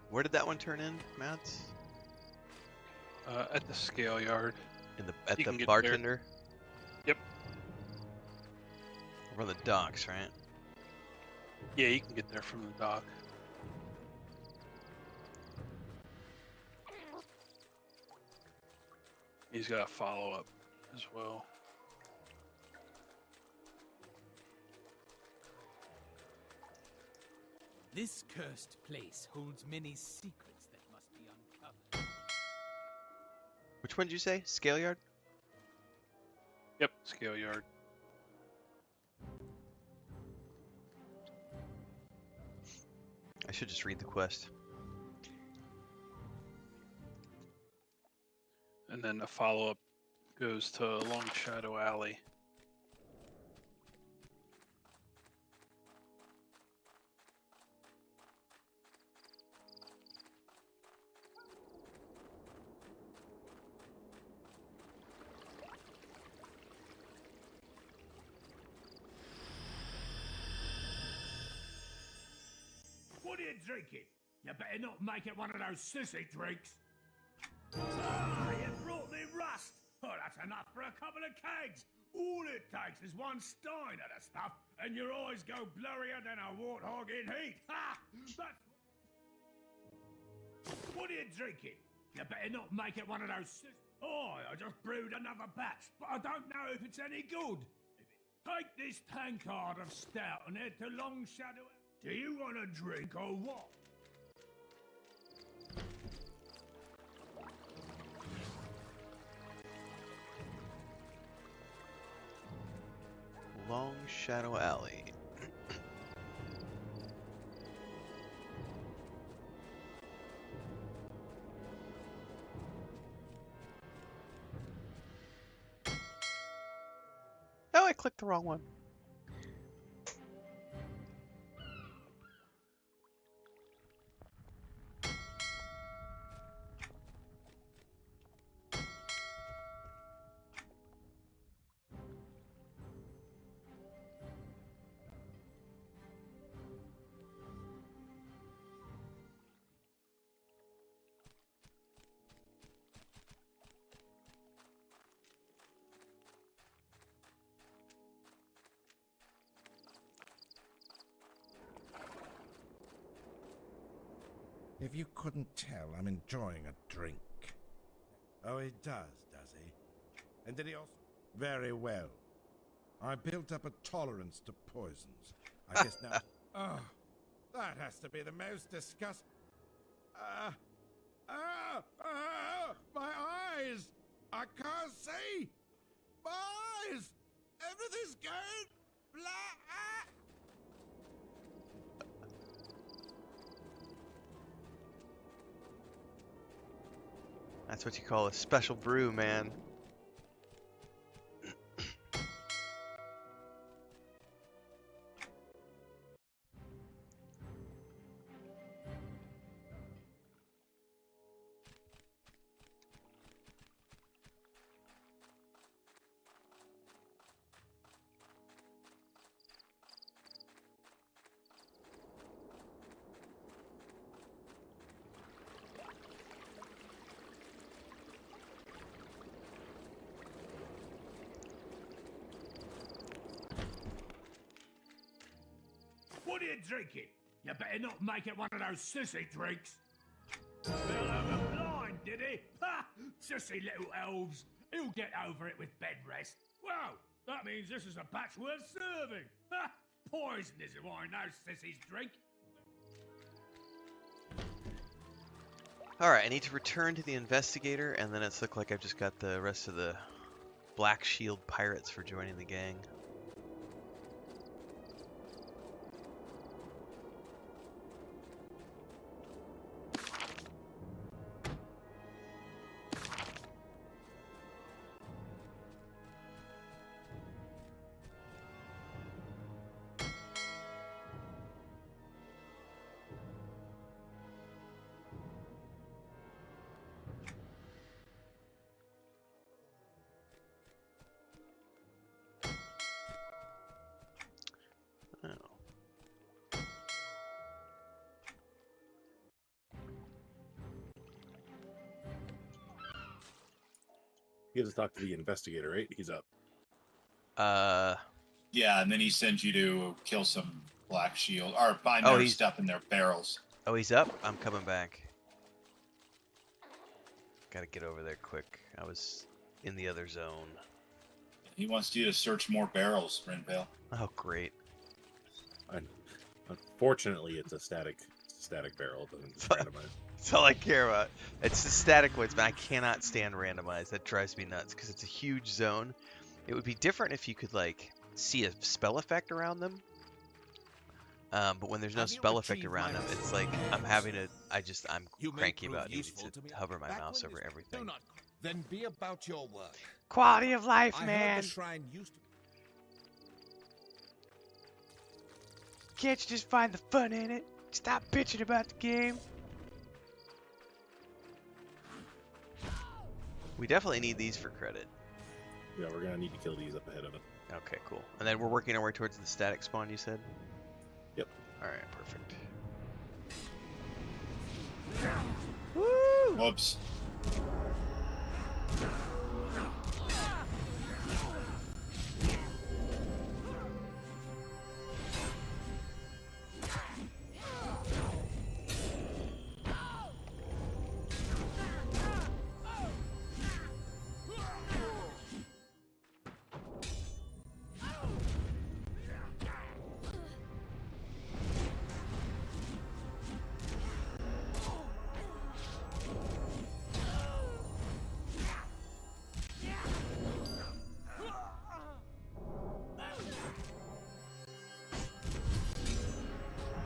Where did that one turn in, Mats? At the scale yard. In the at You can the get bartender? Yep. Over on the docks, right? Yeah, you can get there from the dock. He's got a follow-up as well. This cursed place holds many secrets that must be uncovered. Which one did you say? Scale yard? Yep, scale yard. I should just read the quest. And then the follow-up goes to Long Shadow Alley. What are you drinking? You better not make it one of those sissy drinks. Ah, you brought me rust. Oh, that's enough for a couple of kegs. All it takes is one stein of the stuff, and your eyes go blurrier than a warthog in heat. Ha! That's... What are you drinking? You better not make it one of those Oh, I just brewed another batch, but I don't know if it's any good. Take this tankard of stout and head to Long Shadow. Do you want a drink or what? Long Shadow Alley. Oh, I clicked the wrong one. If you couldn't tell, I'm enjoying a drink. Oh, he does he? And did he also... Very well. I built up a tolerance to poisons. I guess now... Oh, that has to be the most disgusting... My eyes! I can't see! My eyes! Everything's going black! That's what you call a special brew, man. What are you drinking? You better not make it one of those sissy drinks. Fell over blind, did he? Ha! Sissy little elves. He'll get over it with bed rest. Well, that means this is a batch worth serving. Ha! Poison is the wine those sissies drink. Alright, I need to return to the investigator, and then it's looked like I've just got the rest of the Black Shield pirates for joining the gang. You have to talk to the investigator, right? He's up. Yeah, and then he sends you to kill some Black Shield, or find their stuff in their barrels. Oh, he's up? I'm coming back. Gotta get over there quick. I was in the other zone. He wants you to search more barrels, Renfail. Oh, great. Unfortunately, it's a static barrel. It doesn't randomize. That's all I care about. It's the static ones, but I cannot stand randomized. That drives me nuts because it's a huge zone. It would be different if you could like see a spell effect around them. But when there's no spell effect around them, it's like I'm cranky about needing to hover my mouse over everything. Then be about your work. Quality of life, man. The shrine used to... Can't you just find the fun in it? Stop bitching about the game. We definitely need these for credit. Yeah, we're gonna need to kill these up ahead of it. Okay, cool. And then we're working our way towards the static spawn, you said? Yep. Alright, perfect. Woo! Whoops.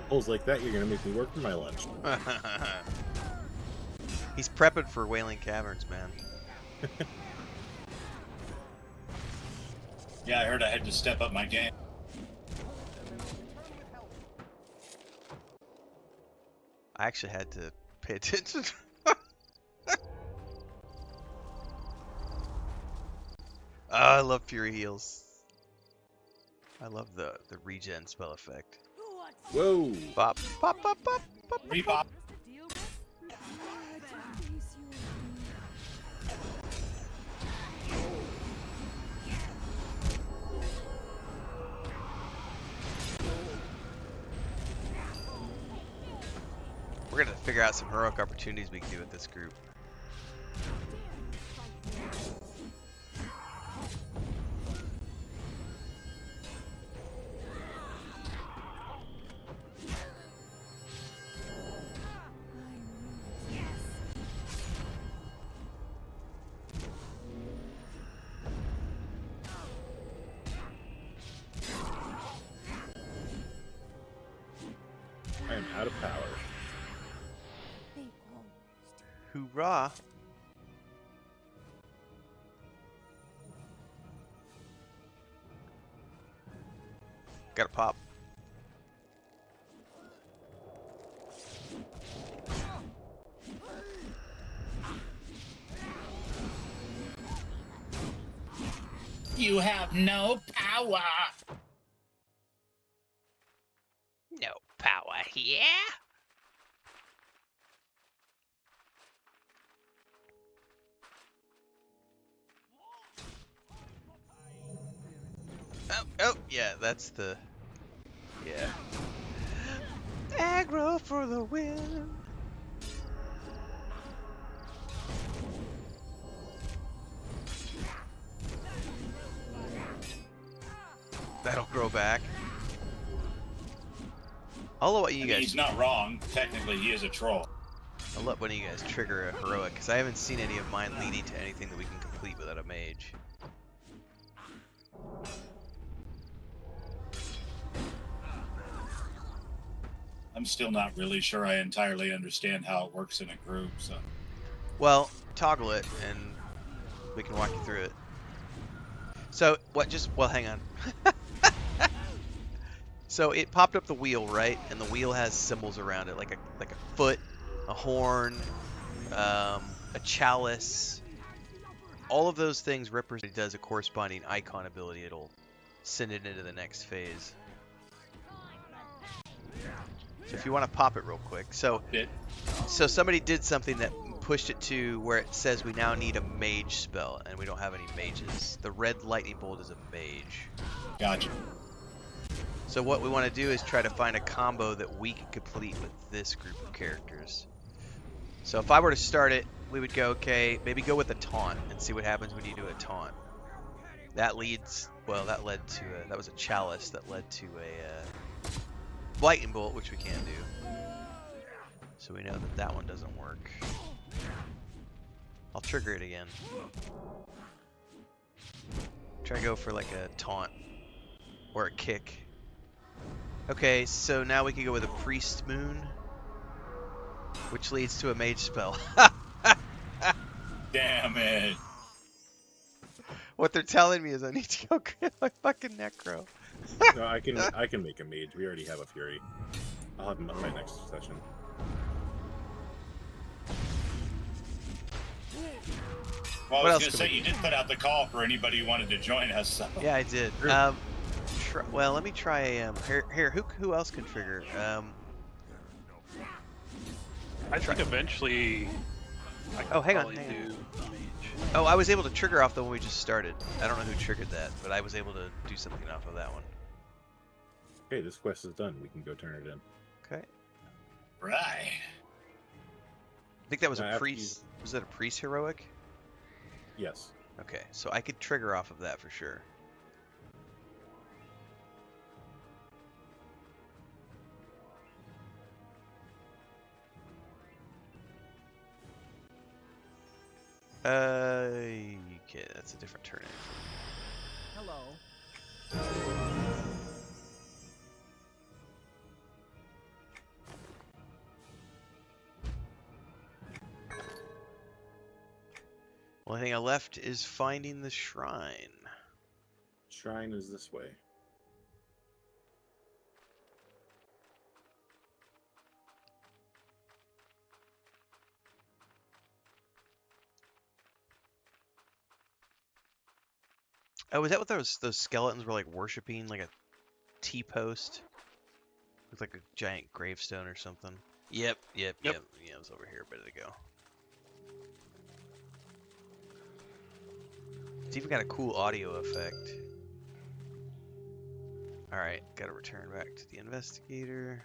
Pulls like that, you're gonna make me work for my lunch. He's prepping for Wailing Caverns, man. Yeah, I heard I had to step up my game. I actually had to pay attention. I love Fury Heals. I love the regen spell effect. Whoa! Bop, bop, bop, bop, bop, Rebop. bop. We're gonna figure out some heroic opportunities we can do with this group. am out of power. Hoorah! Gotta pop. You have no power. No power here. Oh, yeah, that's the... Yeah. Aggro for the win. That'll grow back. I'll let you guys... He's not wrong. Technically, he is a troll. I'll let one of you guys trigger a heroic, because I haven't seen any of mine leading to anything that we can complete without a mage. I'm still not really sure I entirely understand how it works in a group, so... Well, toggle it, and we can walk you through it. So, what just... Well, hang on. So, it popped up the wheel, right? And the wheel has symbols around it, like a foot, a horn, a chalice. All of those things represent... It does a corresponding icon ability. It'll send it into the next phase. So if you want to pop it real quick. So somebody did something that pushed it to where it says we now need a mage spell, and we don't have any mages. The red lightning bolt is a mage. Gotcha. So what we want to do is try to find a combo that we can complete with this group of characters. So if I were to start it, we would go, okay, maybe go with a taunt and see what happens when you do a taunt. That leads, well, that led to that was a chalice that led to a lightning bolt, which we can't do. So we know that that one doesn't work. I'll trigger it again. Try to go for like a taunt or a kick. Okay, so now we can go with a priest moon, which leads to a mage spell. Damn it. What they're telling me is I need to go get my fucking necro. No, I can make a mage. We already have a fury. I'll have him on my next session. Well, I was going to say, you did put out the call for anybody who wanted to join us. So. Yeah, I did. Well, let me try. Here, who else can trigger? I think eventually. Oh, hang on. Oh, I was able to trigger off the one we just started. I don't know who triggered that, but I was able to do something off of that one. Okay, this quest is done. We can go turn it in. Okay. Right. I think that was a priest. Was that a priest heroic? Yes. Okay, so I could trigger off of that for sure. Okay, that's a different turn. Hello. Only thing I left is finding the shrine. Shrine is this way. Oh, is that what those skeletons were like worshiping? Like a T-post? With like a giant gravestone or something? Yep. Yeah, it was over here a bit ago. It's even got a cool audio effect. Alright, gotta return back to the investigator.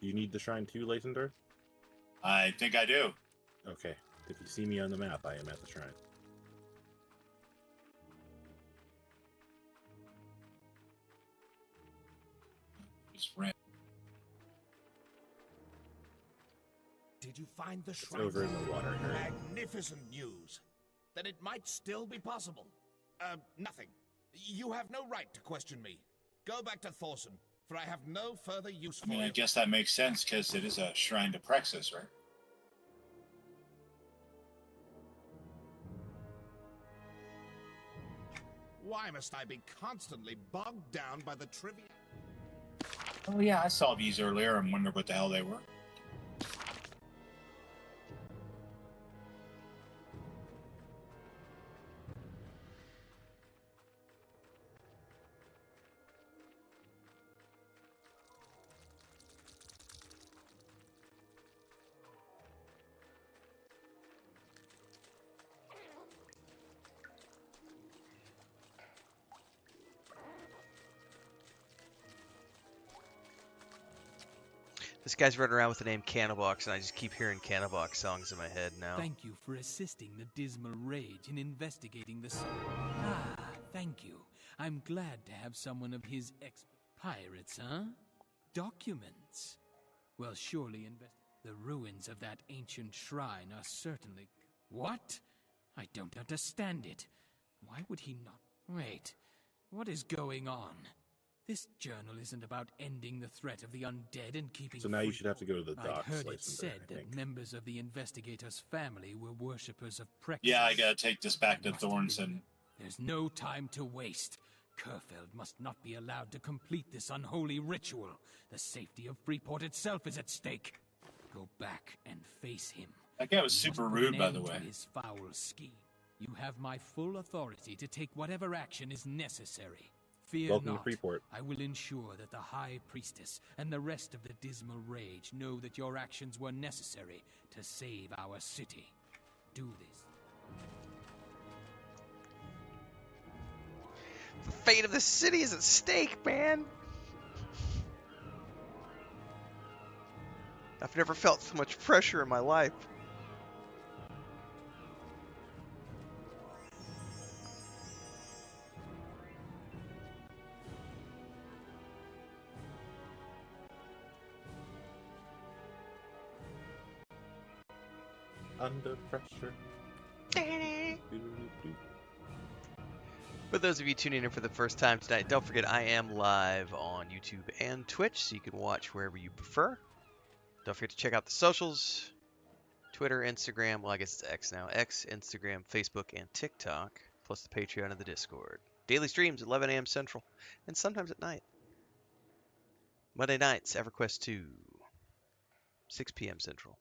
Do you need the shrine too, Latender? I think I do. Okay. If you see me on the map, I am at the shrine. Just ran. Did you find the It's shrine? over in the water here. Magnificent news. Then it might still be possible. Nothing. You have no right to question me. Go back to Thorson, for I have no further use for I mean, I you. guess that makes sense because it is a shrine to Praxis, right? Why must I be constantly bogged down by the trivia? Oh yeah, I saw these earlier and wondered what the hell they were. This guy's running around with the name Cannablox, and I just keep hearing Cannablox songs in my head now. Thank you for assisting the Dismal Rage in investigating the Ah, thank you. I'm glad to have someone of his pirates, huh? Documents. Well, surely the ruins of that ancient shrine are certainly... What? I don't understand it. Why would he not... Wait. What is going on? This journal isn't about ending the threat of the undead and keeping... So now you should have to go to the docks. I'd heard it Lysander, said I that think. members of the investigator's family were worshippers of Praxis. Yeah, I gotta take this back to Thornton. There's no time to waste. Kerfeld must not be allowed to complete this unholy ritual. The safety of Freeport itself is at stake. Go back and face him. That guy was You super must put rude, an by the end to way. his foul scheme. You have my full authority to take whatever action is necessary. Fear Welcome to not. Freeport. I will ensure that the High Priestess and the rest of the Dismal Rage know that your actions were necessary to save our city. Do this. The fate of the city is at stake, man. I've never felt so much pressure in my life. Under pressure. For those of you tuning in for the first time tonight, don't forget I am live on YouTube and Twitch, so you can watch wherever you prefer. Don't forget to check out the socials. Twitter, Instagram, well I guess it's X now. X, Instagram, Facebook, and TikTok. Plus the Patreon and the Discord. Daily streams at 11 a.m. Central. And sometimes at night. Monday nights, EverQuest 2. 6 p.m. Central.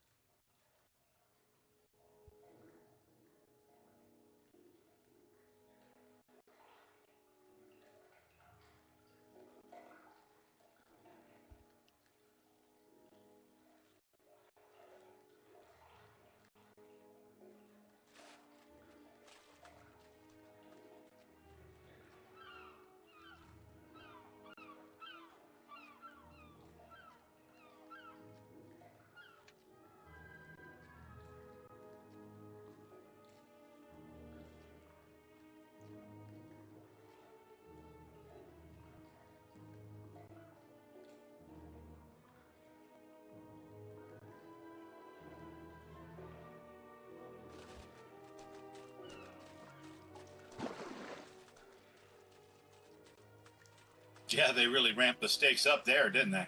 Yeah, they really ramped the stakes up there, didn't they?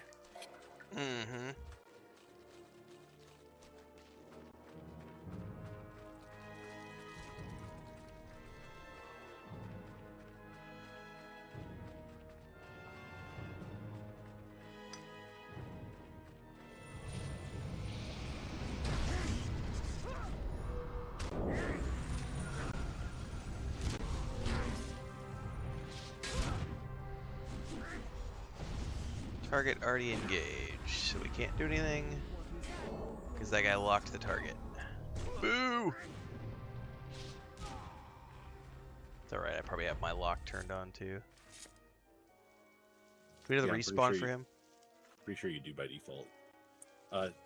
Mm-hmm. Target already engaged, so we can't do anything because that guy locked the target. Boo! It's alright, I probably have my lock turned on too. Do we have the Yeah, I'm pretty respawn sure for you- him? Pretty sure you do by default.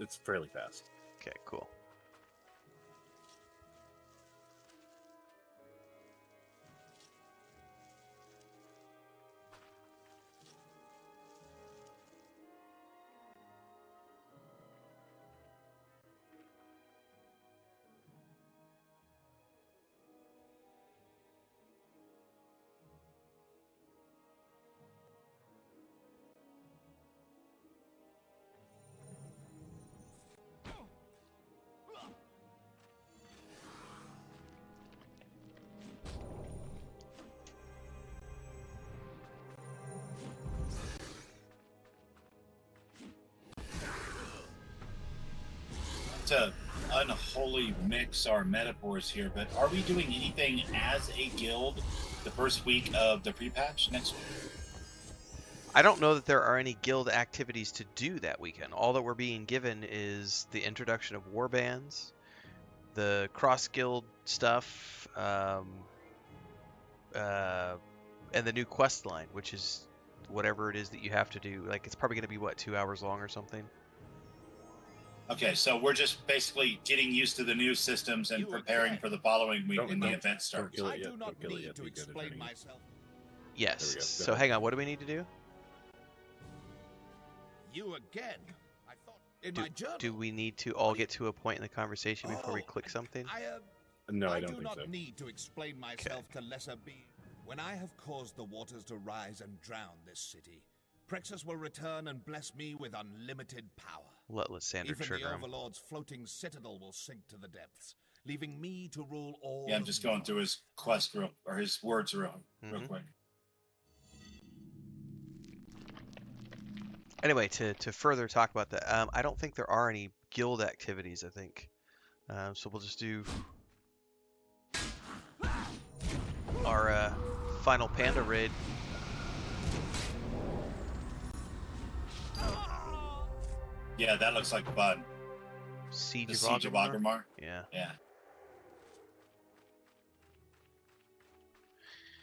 It's fairly fast. Okay, cool. to unholy mix our metaphors here, but are we doing anything as a guild the first week of the pre-patch next week? I don't know that there are any guild activities to do that weekend. All that we're being given is the introduction of warbands, the cross-guild stuff, and the new quest line, which is whatever it is that you have to do. Like, it's probably going to be, what, 2 hours long or something? Okay, so we're just basically getting used to the new systems and preparing for the following week when the event starts. Don't kill it yet. Don't kill it yet. To explain myself. Yes. Go So ahead. hang on, what do we need to do? You again? I thought in my journal. Do we need to all get to a point in the conversation before we click something? No, I don't do think not so. need to explain myself to lesser beings. When I have caused the waters to rise and drown this city, Prexus will return and bless me with unlimited power. Let Lysander Even trigger the him. Overlord's floating citadel will sink to the depths, leaving me to rule all. Yeah, I'm just going through his quest or his words real quick. Anyway, to further talk about that, I don't think there are any guild activities, I think. So we'll just do our final Panda raid. Yeah, that looks like fun. Siege of Aggramar? Yeah. Yeah.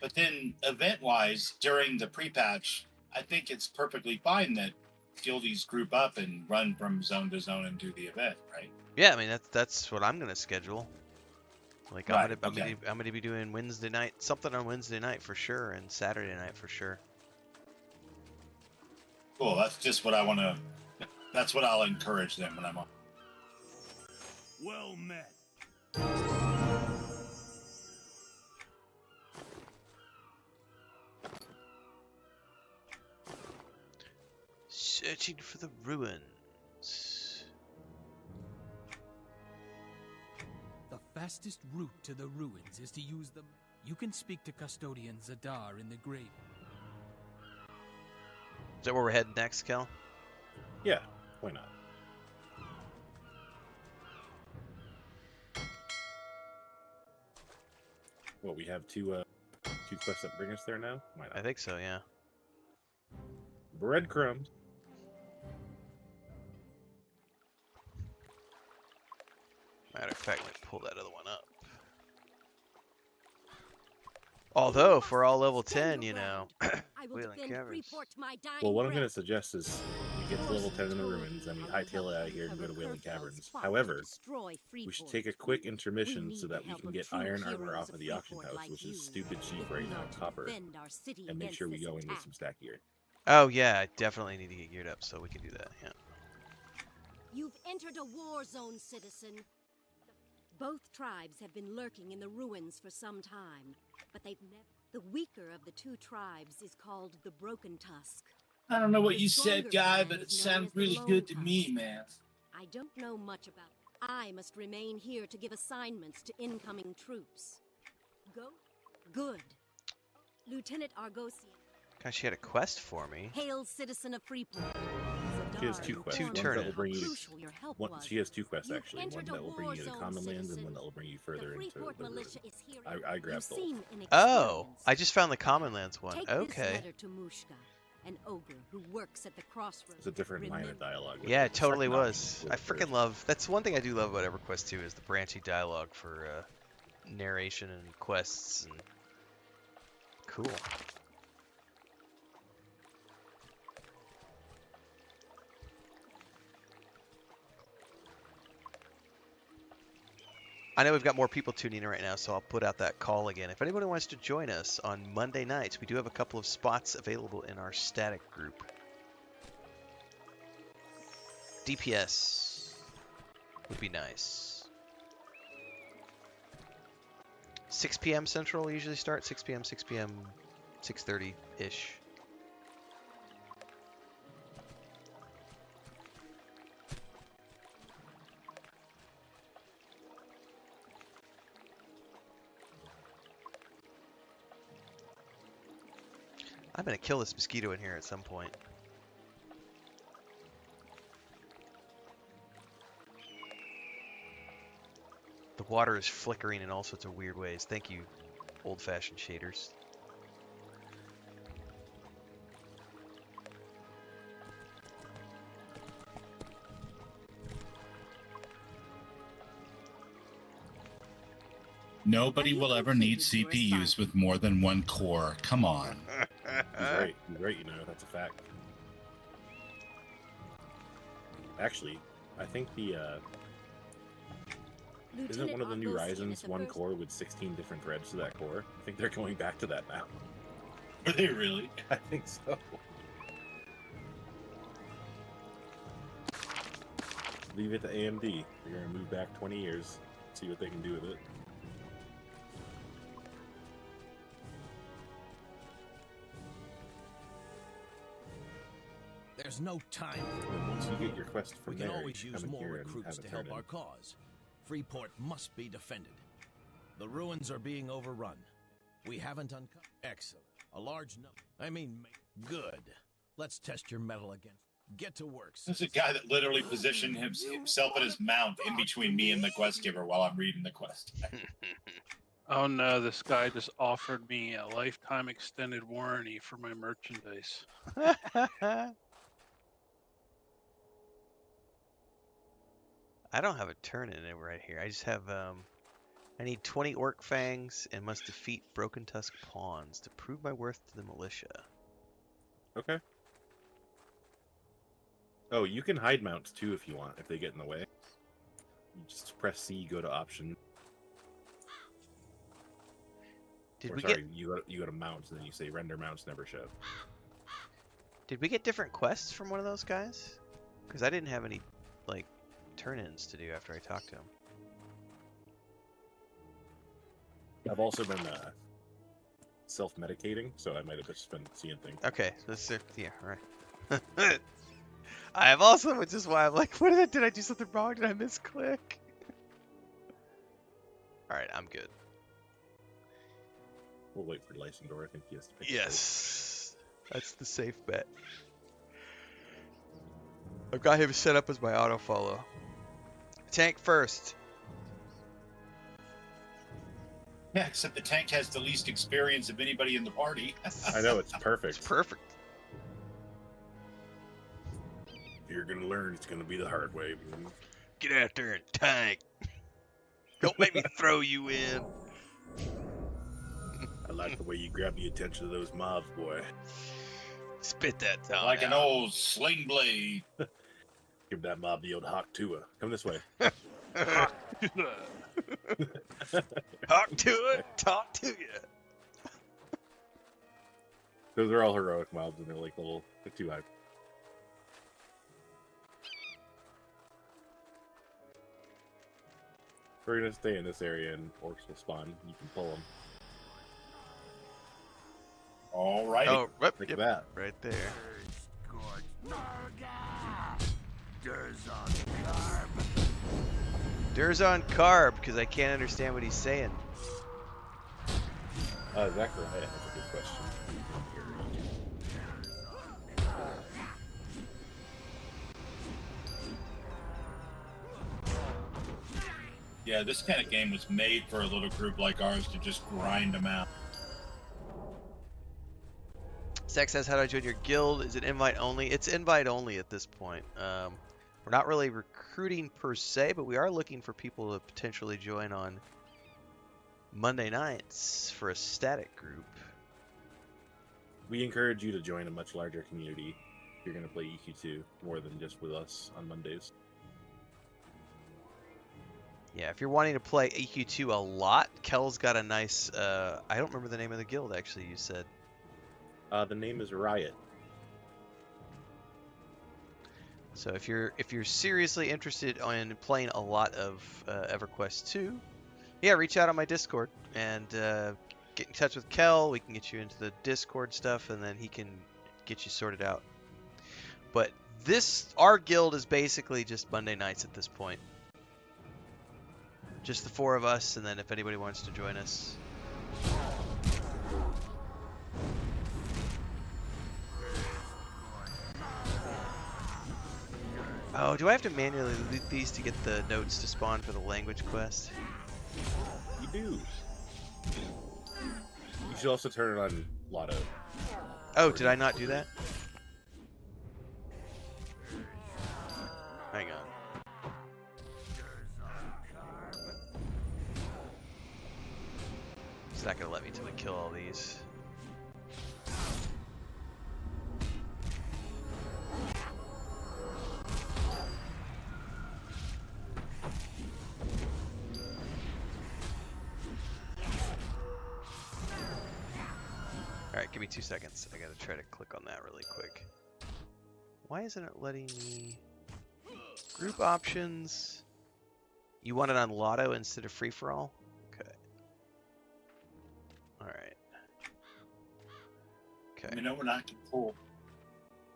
But then, event-wise, during the pre-patch, I think it's perfectly fine that guildies group up and run from zone to zone and do the event, right? Yeah, I mean that's what I'm gonna schedule. Like Right, I'm okay. gonna be doing Wednesday night, something on Wednesday night for sure, and Saturday night for sure. Cool. That's just what I want to. That's what I'll encourage them when I'm on. Well met. Searching for the ruins. The fastest route to the ruins is to use them. You can speak to Custodian Zadar in the grave. Is that where we're heading next, Kel? Yeah, why not? Well, we have two quests that bring us there now? Why not? I think so, yeah. Breadcrumbs. Matter of fact, let me pull that other one up. Although, if we're all level 10, you know, Wheeling Caverns. Well, what I'm going to suggest is we get to level 10 in the ruins, and we hightail it out of here and go to Wheeling Caverns. However, we should take a quick intermission so that we can get iron armor off of the auction house, which is stupid cheap right now, copper, and make sure we go and get some stack gear. Oh, yeah, I definitely need to get geared up so we can do that, yeah. You've entered a war zone, citizen. Both tribes have been lurking in the ruins for some time, but they've never... The weaker of the two tribes is called the Broken Tusk. I don't know what you said, guy, but it sounds really good to me, man. I don't know much about... I must remain here to give assignments to incoming troops. Go? Good. Lieutenant Argosian. God, she had a quest for me. Hail, citizen of Freeport. She has two quests. One that will bring you. She has two quests actually. One that will bring you to Commonlands, and one that will bring you further into the ruins. I grabbed both. Oh, I just found the Commonlands one. Take Okay. This letter to Mushka, an ogre who works at the crossroads. It's a different line of dialogue. Yeah, it totally was. I freaking love. That's one thing I do love about EverQuest 2 is the branchy dialogue for narration and quests and cool. I know we've got more people tuning in right now, so I'll put out that call again. If anybody wants to join us on Monday nights, we do have a couple of spots available in our static group. DPS would be nice. 6 p.m. Central usually start. 6 p.m., 6 p.m., 6:30-ish. I'm gonna kill this mosquito in here at some point. water is flickering in all sorts of weird ways. Thank you, old-fashioned shaders. Nobody will ever need CPUs with more than one core. Come on. He's right. He's right, you know. That's a fact. Actually, I think the, isn't one of the new Ryzen's one core with 16 different threads to that core? I think they're going back to that now. Are they really? I think so. Leave it to AMD. They're going to move back 20 years, see what they can do with it. There's no time. And once you get your quest from we can there, always use more recruits to help our cause. Freeport must be defended. The ruins are being overrun. We haven't uncovered. Excellent. A large number. I mean, good. Let's test your metal again. Get to work. There's a guy that literally positioned himself at his mount in between me and the quest giver while I'm reading the quest. Oh no, this guy just offered me a lifetime extended warranty for my merchandise. I don't have a turn-in right here. I just have, I need 20 orc fangs and must defeat broken tusk pawns to prove my worth to the militia. Okay. Oh, you can hide mounts too if you want, if they get in the way. You just press C, go to option. You go to mounts, and then you say render mounts never show. Did we get different quests from one of those guys? Because I didn't have any, like, turn-ins to do after I talked to him. I've also been self-medicating, so I might have just been seeing things. Okay, yeah, all right. I have also, which is why I'm like, what did I do something wrong? Did I misclick? All right, I'm good. We'll wait for Lysandor. I think he has to pick. Yes, that's the safe bet. I've got him set up as my auto follow. Tank first. Yeah, except the tank has the least experience of anybody in the party. I know, it's perfect. It's perfect. If you're gonna learn, it's gonna be the hard way. Get out there and tank. Don't make me throw you in. I like the way you grab the attention of those mobs, boy. Spit that tongue like out. an old sling blade. Give that mob the old Hawk Tua. Come this way. Hawk to it, talk to you. Those are all heroic mobs, and they're like little, they're too high. We're gonna stay in this area, and orcs will spawn. You can pull them. All right. Oh, Look at that. Right there. Durzon carb, because I can't understand what he's saying. Zachariah has a good question. Yeah, this kind of game was made for a little group like ours to just grind them out. Sex says, how do I join your guild? Is it invite only? It's invite only at this point. We're not really recruiting per se, but we are looking for people to potentially join on Monday nights for a static group. We encourage you to join a much larger community if you're going to play EQ2 more than just with us on Mondays. Yeah, if you're wanting to play EQ2 a lot, Kel's got a nice, I don't remember the name of the guild actually, you said. The name is Riot. So if you're seriously interested in playing a lot of EverQuest 2, yeah, reach out on my Discord and get in touch with Kel. We can get you into the Discord stuff, and then he can get you sorted out. But our guild is basically just Monday nights at this point. Just the four of us, and then if anybody wants to join us. Oh, do I have to manually loot these to get the notes to spawn for the language quest? do. You should also turn it on Lotto. Oh, did I not do that? Hang on. It's not gonna let me till we kill all these. Alright, give me 2 seconds. I gotta try to click on that really quick. Why isn't it letting me... Group options. You want it on Lotto instead of free-for-all? Okay. Alright. Okay. You know we're not cool.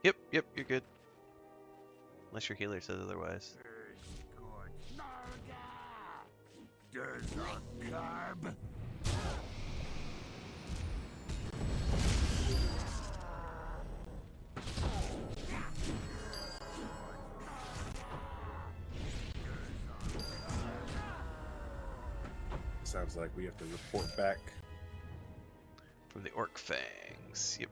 Yep, you're good. Unless your healer says otherwise. Sounds like we have to report back. From the Orc Fangs, yep.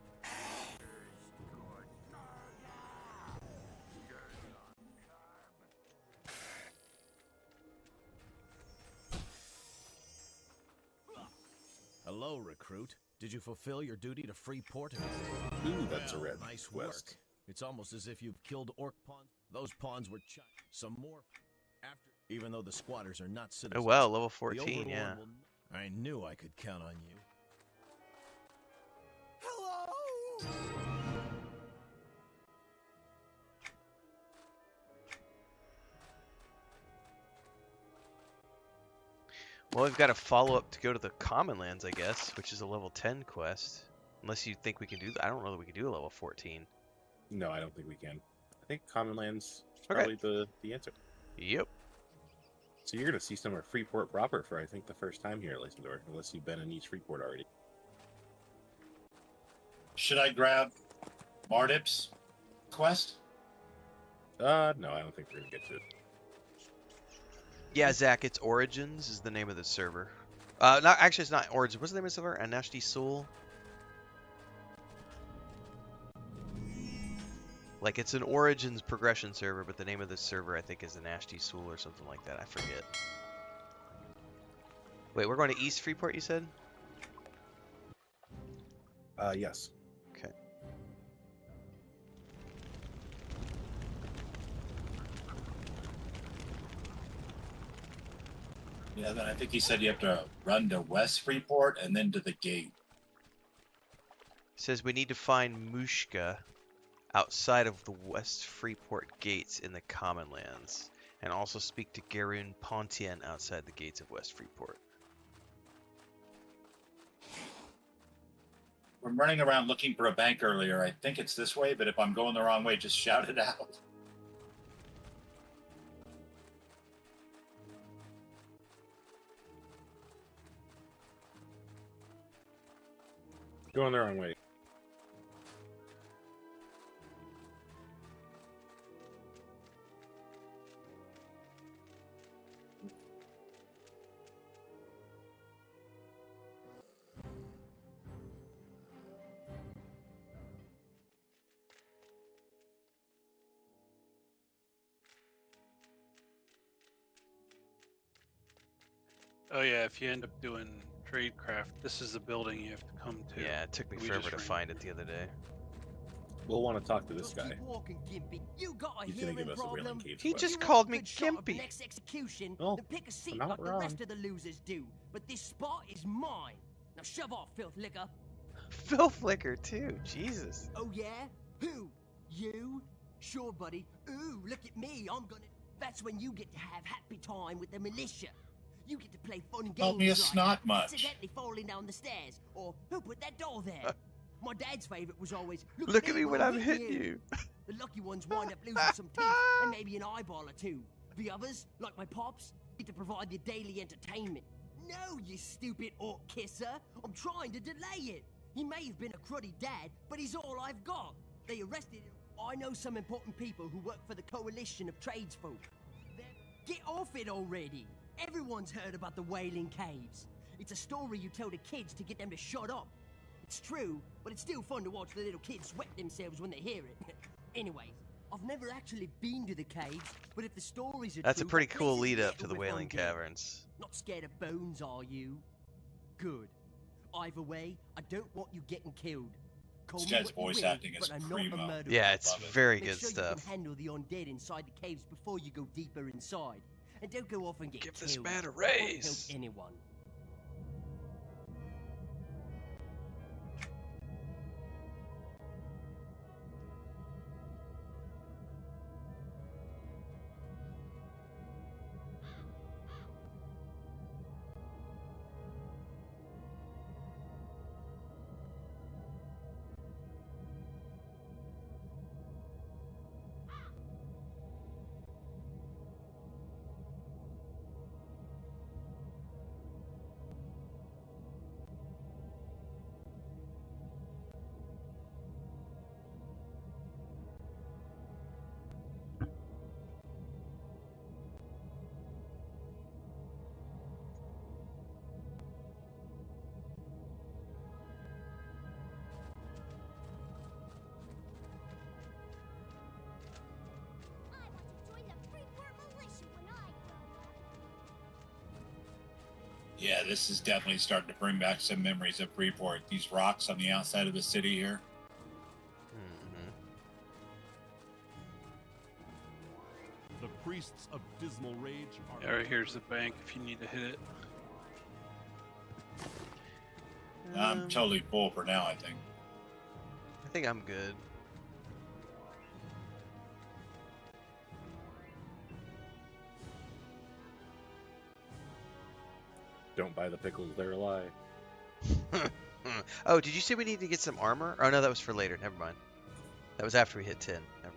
Hello, recruit. Did you fulfill your duty to Freeport? Ooh, that's a red nice quest. work. It's almost as if you've killed orc pawns. Those pawns were some more after, even though the squatters are not citizens. Oh well, level The 14, Overlord yeah. I knew I could count on you. Well, we've got a follow-up to go to the Commonlands, I guess, which is a level 10 quest. Unless you think we can do that. I don't know that we can do a level 14. No, I don't think we can. I think Commonlands is Okay. probably the answer. Yep. So you're going to see some of Freeport proper for, I think, the first time here at Lysandor, unless you've been in East Freeport already. Should I grab Mardip's quest? No, I don't think we're going to get to it. Yeah, Zach, it's Origins is the name of the server. Not actually, it's not Origins. What's the name of the server? Anashti Sul. Like it's an Origins progression server, but the name of the server I think is Anashti Sul or something like that. I forget. Wait, we're going to East Freeport, you said? Yes. Okay. Yeah, then I think he said you have to run to West Freeport and then to the gate. Says we need to find Mushka outside of the West Freeport gates in the Commonlands, and also speak to Garoon Pontien outside the gates of West Freeport. I'm running around looking for a bank earlier. I think it's this way, but if I'm going the wrong way, just shout it out. Going the wrong way. Oh yeah, if you end up doing tradecraft, this is the building you have to come to. Yeah, it took me We forever just to ran- find it the other day. We'll want to talk to this guy. Keep walking, Gimpy. You got a He's going to hearing give us a problem? Wailing Caves He quest. just You want called a me good shot of Gimpy. next execution, Oh, then pick a seat not like the wrong. rest of the losers do. But this spot is mine. Now shove off, filth liquor. Phil Flicker too. Jesus. Oh yeah? Who? You? Sure, buddy. Ooh, look at me. I'm gonna... That's when you get to have happy time with the militia. You get to play fun games Called me a like snot much. accidentally falling down the stairs, or who put that door there? My dad's favorite was always, Look at me when I'm hitting you. The lucky ones wind up losing some teeth and maybe an eyeball or two. The others, like my pops, need to provide your daily entertainment. No, you stupid orc kisser. I'm trying to delay it. He may have been a cruddy dad, but he's all I've got. They arrested him. I know some important people who work for the Coalition of Tradesfolk. Get off it already. Everyone's heard about the Wailing Caves. It's a story you tell the kids to get them to shut up. It's true, but it's still fun to watch the little kids sweat themselves when they hear it. Anyways, I've never actually been to the caves, but if the stories are That's true, a pretty that cool place is lead up to littered the with Wailing undead. Caverns. Not scared of bones, are you? Good. Either way, I don't want you getting killed. Call This me guy's what you voice will, acting is but I'm primo. not a murderer. Yeah, it's Love it. very Make good sure you stuff. can handle the undead inside the caves before you go deeper inside. And don't go off and get Give killed. this man a That won't help raise. anyone. Yeah, this is definitely starting to bring back some memories of Freeport. These rocks on the outside of the city here. The priests of dismal rage are. Yeah, right here's the bank if you need to hit it. I'm totally full for now, I think. I think I'm good. Don't buy the pickles, they're a lie. Oh, did you say we need to get some armor? Oh no, that was for later. Never mind. That was after we hit 10. Never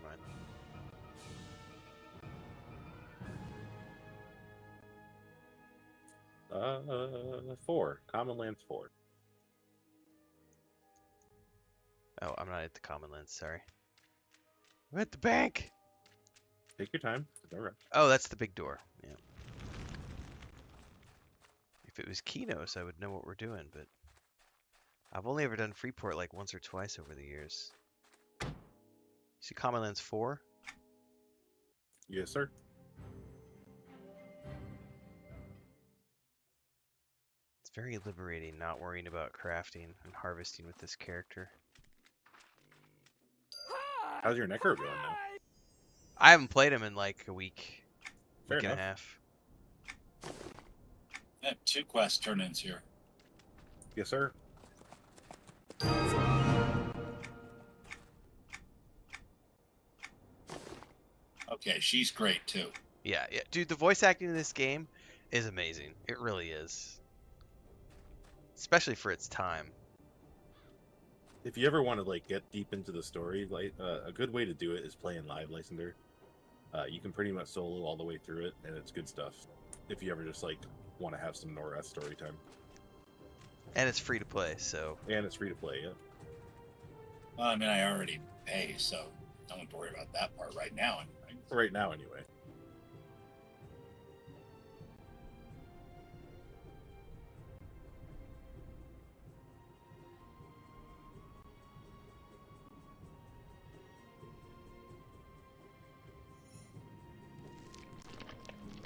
mind. 4. Commonlands 4. Oh, I'm not at the Commonlands. Sorry. I'm at the bank. Take your time. No rush. Oh, that's the big door. Yeah. If it was Kinos, I would know what we're doing, but I've only ever done Freeport like once or twice over the years. You see Commonlands 4? Yes, sir. It's very liberating not worrying about crafting and harvesting with this character. How's your necro going now? I haven't played him in like a week, Fair week and a enough. half. I have 2 quest turn-ins here. Yes, sir. Okay, she's great too. Yeah, yeah, dude, the voice acting in this game is amazing. It really is, especially for its time. If you ever want to like get deep into the story, like a good way to do it is playing live Lysander. You can pretty much solo all the way through it, and it's good stuff. If you ever just like want to have some Norath story time. And it's free to play, so. And it's free to play, yeah. Well, I mean, I already pay, so don't have to worry about that part right now. Anyway. Right now, anyway.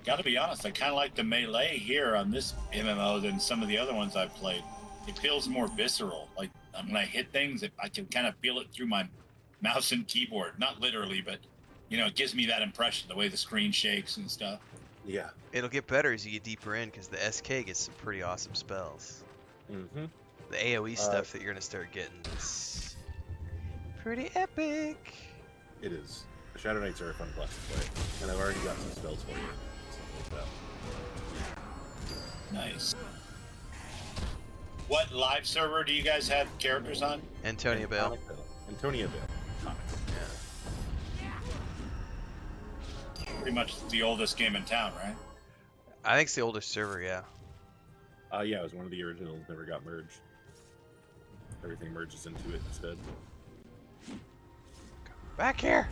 Gotta be honest, I kind of like the melee here on this MMO than some of the other ones I've played. It feels more visceral. Like when I hit things, I can kind of feel it through my mouse and keyboard. Not literally, but you know, it gives me that impression, the way the screen shakes and stuff. Yeah. It'll get better as you get deeper in, because the SK gets some pretty awesome spells. Mm-hmm. The AoE stuff that you're going to start getting is pretty epic. It is. The Shadow Knights are a fun class to play, and I've already got some spells for you. Like that. Nice. What live server do you guys have characters on? Antonia Bell. Antonia Bell. Pretty much the oldest game in town, right? I think it's the oldest server, yeah. Yeah, it was one of the originals, never got merged. Everything merges into it instead. Back here!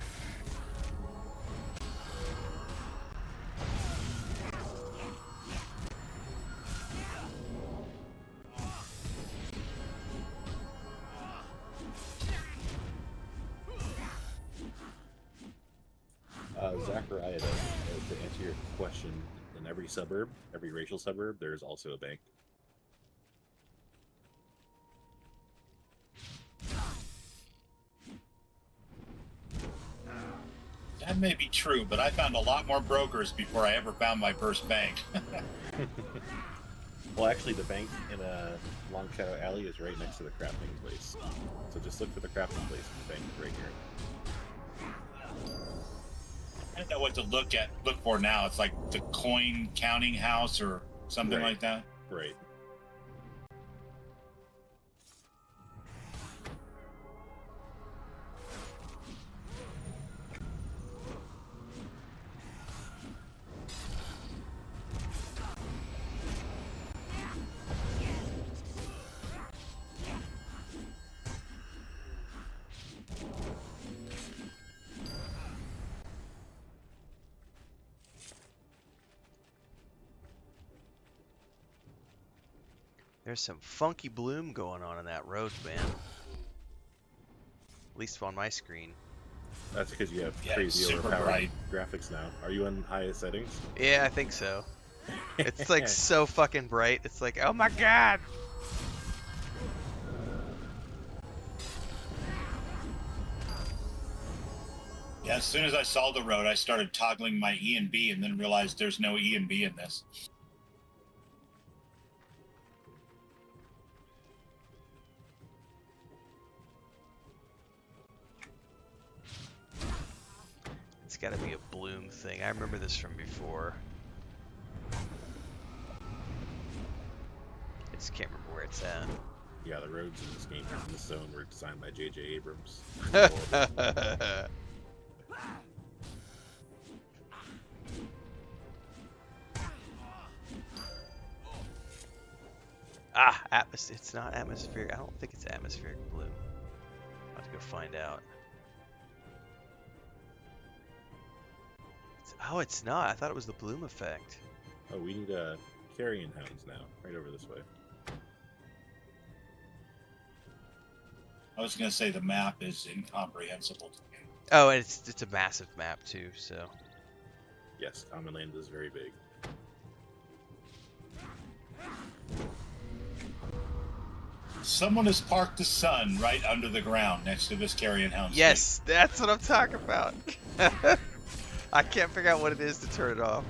Zachariah, to answer your question, in every suburb, every racial suburb, there's also a bank. That may be true, but I found a lot more brokers before I ever found my first bank. Well, actually, the bank in Long Shadow Alley is right next to the crafting place. So just look for the crafting place, and the bank is right here. I don't know what to look for now. It's like the coin counting house or something like that. Right. There's some funky bloom going on in that road, man. At least on my screen. That's because you have crazy overpowered graphics now. Are you on highest settings? Yeah, I think so. It's like so fucking bright. It's like, oh my god! Yeah, as soon as I saw the road, I started toggling my E and B and then realized there's no E and B in this. It's gotta be a bloom thing. I remember this from before. I just can't remember where it's at. Yeah, the roads in this game in this zone were designed by J.J. Abrams. It's not atmospheric. I don't think it's atmospheric bloom. I'll have to go find out. Oh, it's not. I thought it was the bloom effect. Oh, we need carrion hounds now. Right over this way. I was going to say the map is incomprehensible to me. Oh, and it's a massive map too, so. Yes, Commonlands is very big. Someone has parked the sun right under the ground next to this carrion hound. Yes, that's what I'm talking about. I can't figure out what it is to turn it off.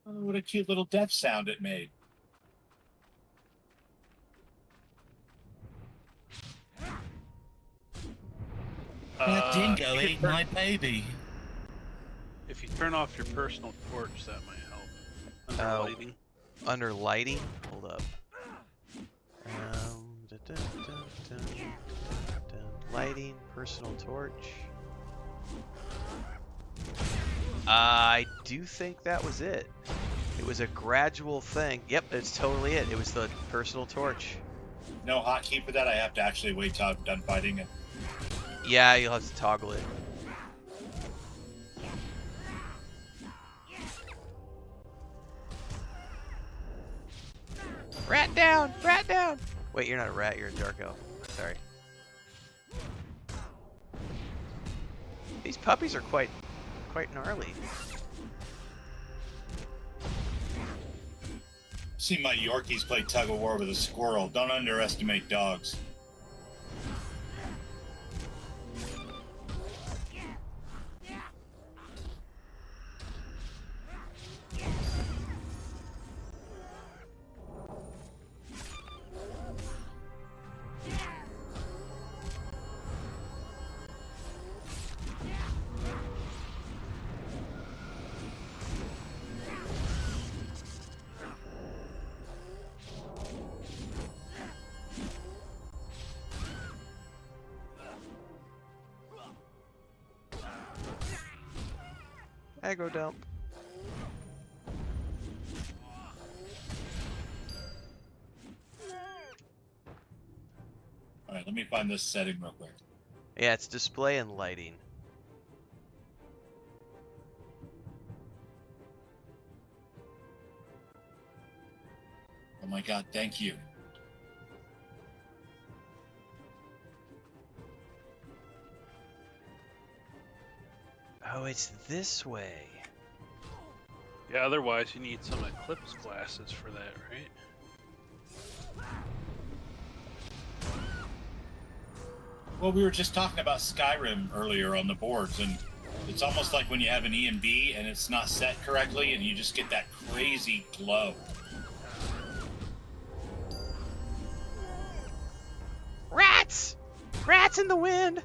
Oh, what a cute little death sound it made. That dingo ate my baby. If you turn off your personal torch, that might help. Under lighting. Under lighting? Hold up. Lighting, personal torch. I do think that was it. It was a gradual thing. Yep, it's totally it. It was the personal torch. No hotkey for that? I have to actually wait till I'm done fighting it. Yeah, you'll have to toggle it. Rat down! Rat down! Wait, you're not a rat, you're a dark elf. Sorry. These puppies are quite gnarly. See my Yorkies play tug of war with a squirrel. Don't underestimate dogs. Aggro dump. Alright, let me find this setting real quick. Yeah, it's display and lighting. Oh my god, thank you. Oh, it's this way. Yeah, otherwise you need some eclipse glasses for that, right? Well, we were just talking about Skyrim earlier on the boards, and it's almost like when you have an E and B and it's not set correctly, and you just get that crazy glow. Rats! Rats in the wind!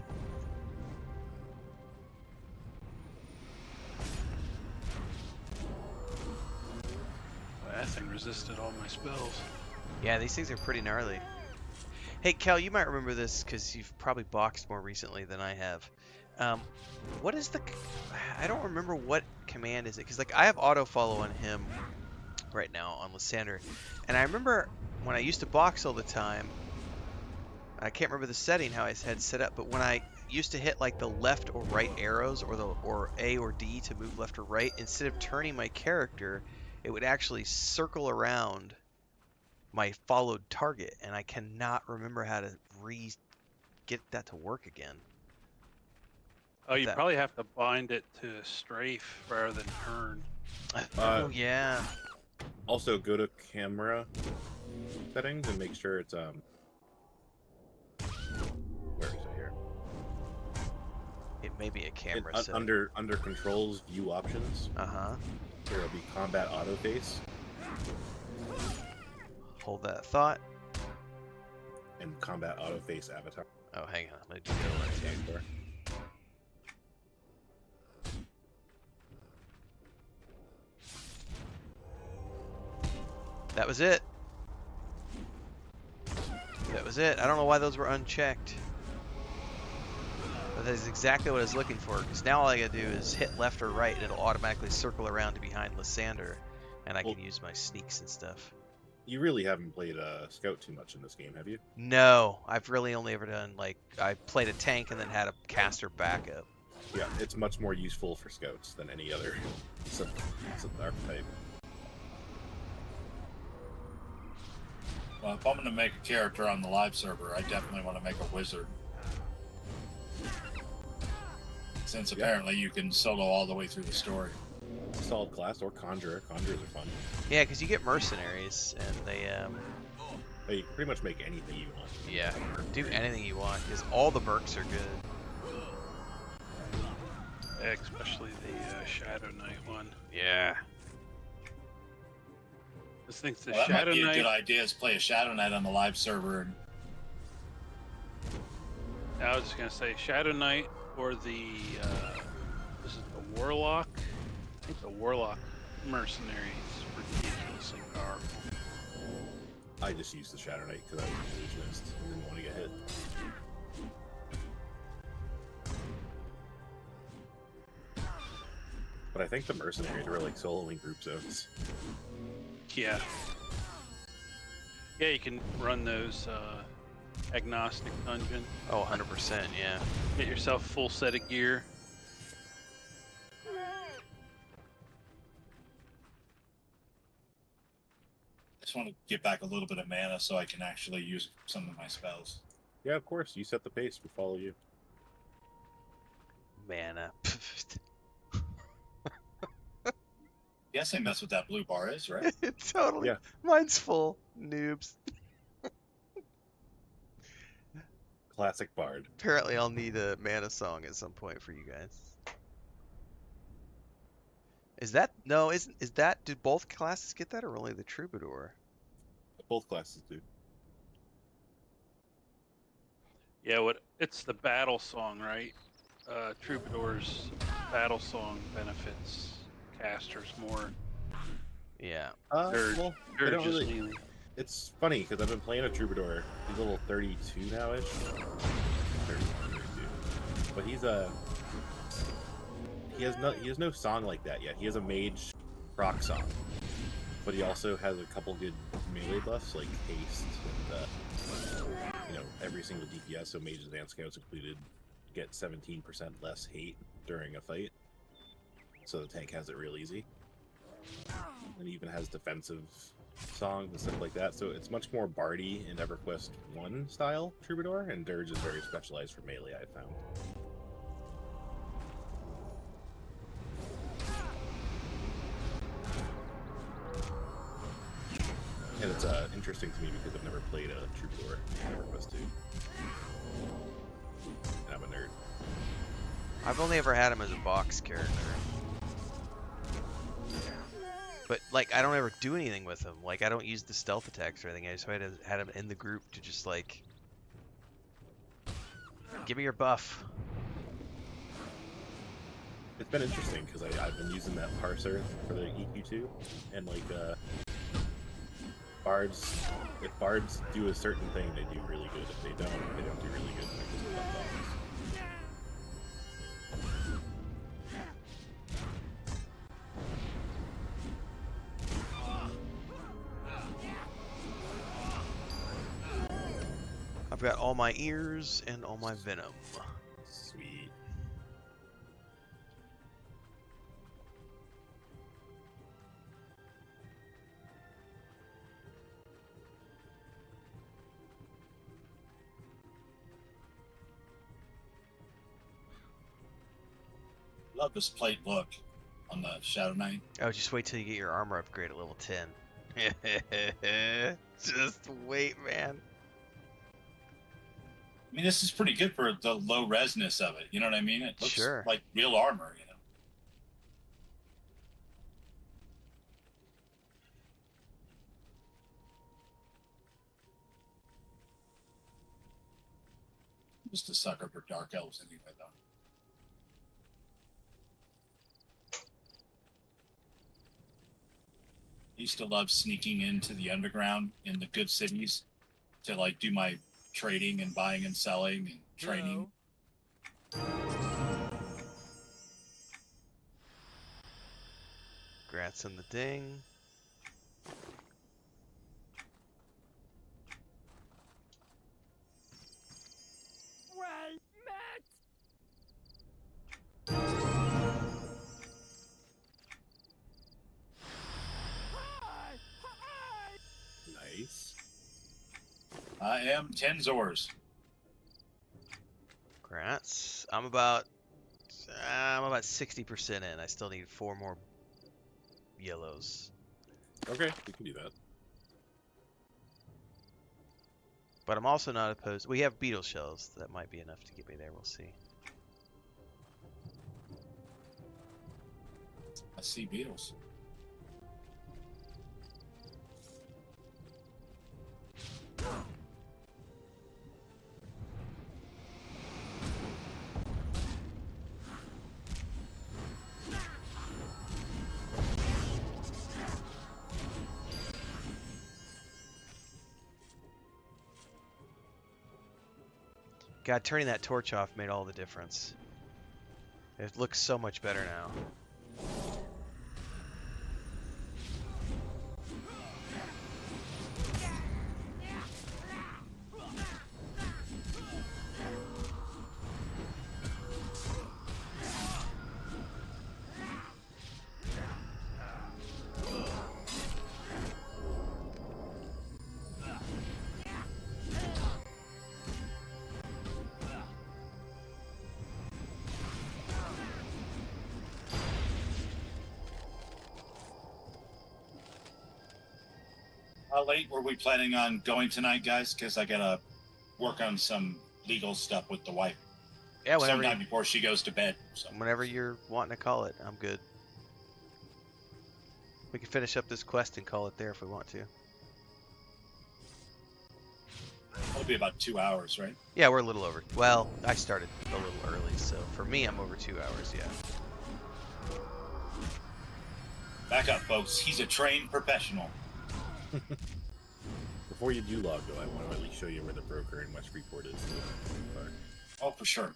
That thing resisted all my spells. Yeah, these things are pretty gnarly. Hey, Kel, you might remember this because you've probably boxed more recently than I have. What is the... I don't remember what command is it, because like I have auto follow on him right now on Lysander, and I remember when I used to box all the time, I can't remember the setting how I had set up, but when I used to hit like the left or right arrows or A or D to move left or right, instead of turning my character, it would actually circle around my followed target, and I cannot remember how to get that to work again. Oh, you probably have to bind it to strafe rather than turn. Oh yeah. Also, go to camera settings and make sure it's where is it here? It may be a camera setting. Under controls, view options. There will be combat auto face. Hold that thought. And combat auto face avatar. Oh, hang on. Let me do the other one too. That was it. That was it. I don't know why those were unchecked. But that is exactly what I was looking for, because now all I gotta do is hit left or right and it'll automatically circle around to behind Lysander, and I can use my sneaks and stuff. You really haven't played Scout too much in this game, have you? No, I've really only ever done, like, I played a tank and then had a caster backup. Yeah, it's much more useful for Scouts than any other archetype. Well, if I'm going to make a character on the live server, I definitely want to make a wizard. Since apparently you can solo all the way through the story. Solid class or conjurer. Conjurers are fun. Yeah, because you get mercenaries, and they you can pretty much make anything you want. Yeah, do anything you want, because all the mercs are good. Especially the Shadow Knight one. Yeah. This thing's the That Shadow might be Knight. a good idea, is play a Shadow Knight on the live server. And I was just gonna say Shadow Knight or the this is the Warlock. I think the Warlock mercenary is ridiculously powerful. I just used the Shadow Knight because I was illusionist and didn't want to get hit. But I think the mercenaries were like soloing group zones. Yeah. Yeah, you can run those agnostic dungeon. Oh, 100%, yeah. Get yourself a full set of gear. I just want to get back a little bit of mana so I can actually use some of my spells. Yeah, of course. You set the pace. We follow you. Mana. Yes, I mess with that blue bar is, right? Totally. Yeah. Mine's full. Noobs. Classic bard. Apparently I'll need a mana song at some point for you guys. Is that... No, is that... Do both classes get that, or only the Troubadour? Both classes do. Yeah, it's the battle song, right? Troubadour's battle song benefits casters more. Yeah. Well, they're I don't just really... mainly... It's funny because I've been playing a Troubadour. He's a little 32 now-ish. 32. But he's he has no song like that yet. He has a mage rock song, but he also has a couple good melee buffs like haste and every single DPS. So mages and scouts included get 17% less hate during a fight. So the tank has it real easy. And he even has defensive songs and stuff like that. So it's much more bardy in EverQuest 1 style Troubadour, and Dirge is very specialized for melee, I found. And it's interesting to me because I've never played a Troubadour in EverQuest 2. And I'm a nerd. I've only ever had him as a box character. But, like, I don't ever do anything with him. Like, I don't use the stealth attacks or anything. I just had him in the group to just, like... Give me your buff. It's been interesting, because I've been using that parser for the EQ2, and, like, bards... If bards do a certain thing, they do really good. If they don't do really good. Like, this is I've got all my ears and all my venom. Sweet. Love this plate look on the Shadow Knight. Oh, just wait till you get your armor upgrade at level 10. Just wait, man. I mean, this is pretty good for the low resness of it. You know what I mean? It looks Sure. like real armor, you know? Just a sucker for dark elves anyway, though. I used to love sneaking into the underground in the good cities to, like, do my trading and buying and selling and training. Grats in the ding. Well met! Nice. I am 10 Zors. Grats. I'm about 60% in. I still need 4 more yellows. Okay, we can do that. But I'm also not opposed. We have beetle shells. That might be enough to get me there. We'll see. I see beetles. God, turning that torch off made all the difference. It looks so much better now. How late were we planning on going tonight, guys? Because I gotta work on some legal stuff with the wife. Yeah, whenever sometime before she goes to bed. So. Whenever you're wanting to call it, I'm good. We can finish up this quest and call it there if we want to. It'll be about 2 hours, right? Yeah, we're a little over. Well, I started a little early, so for me, I'm over 2 hours, yeah. Back up, folks. He's a trained professional. Before you do log, though, I want to at least show you where the broker in West Freeport is. Oh, for sure.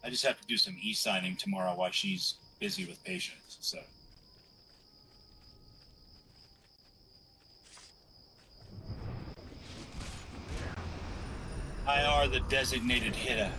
I just have to do some e-signing tomorrow while she's busy with patients, so. I are the designated hitter.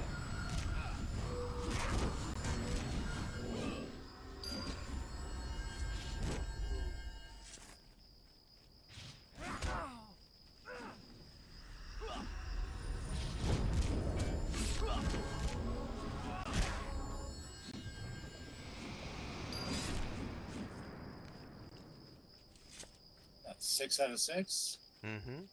6 out of 6. Mm-hmm.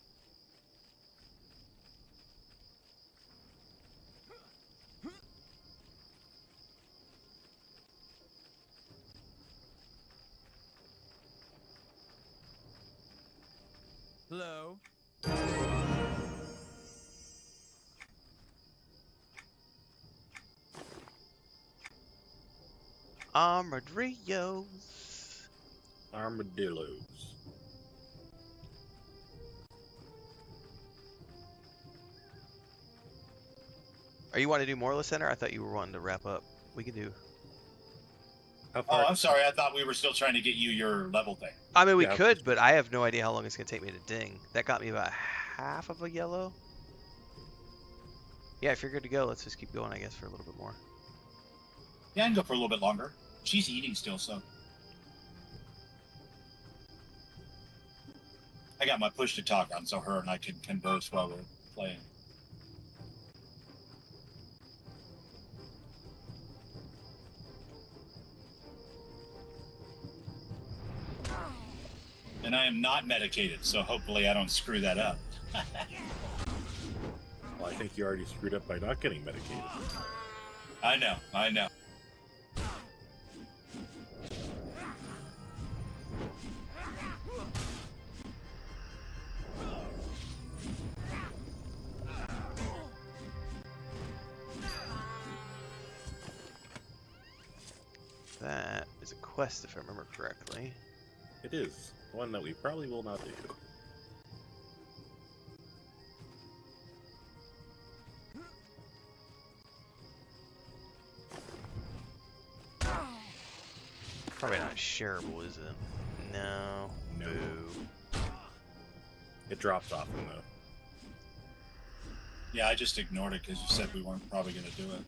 Hello. Armadillos. Armadillos. Are you wanting to do Morla Center? I thought you were wanting to wrap up. We can do. How Oh, I'm sorry. I thought we were still trying to get you your level thing. I mean, we could, but I have no idea how long it's going to take me to ding. That got me about half of a yellow. Yeah, if you're good to go, let's just keep going, I guess, for a little bit more. Yeah, I can go for a little bit longer. She's eating still, so. I got my push to talk on so her and I can converse while we're playing. And I am not medicated, so hopefully I don't screw that up. Well, I think you already screwed up by not getting medicated. I know, I know. That is a quest, if I remember correctly. It is. One that we probably will not do. Probably not shareable, is it? No. No. Boo. It drops often, though. Yeah, I just ignored it because you said we weren't probably going to do it.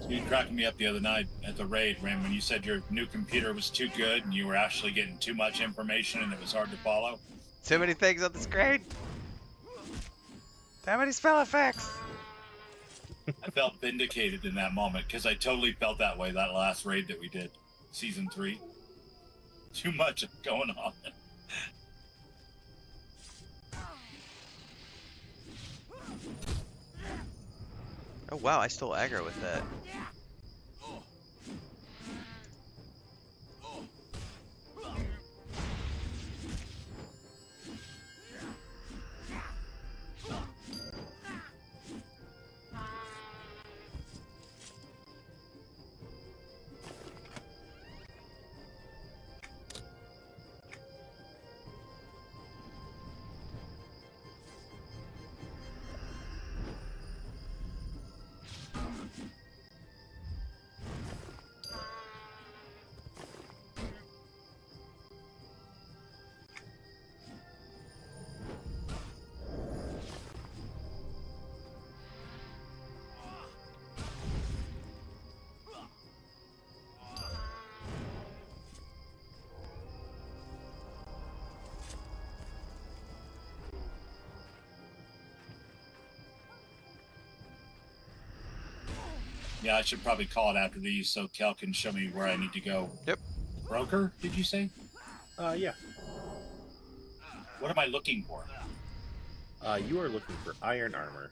You cracking me up the other night at the raid, Ram, when you said your new computer was too good and you were actually getting too much information and it was hard to follow. Too many things on the screen. Too many spell effects. I felt vindicated in that moment because I totally felt that way that last raid that we did, season 3. Too much going on. Oh wow, I stole aggro with that. Yeah, I should probably call it after these so Kel can show me where I need to go. Yep. Broker, did you say? Yeah. What am I looking for? You are looking for iron armor.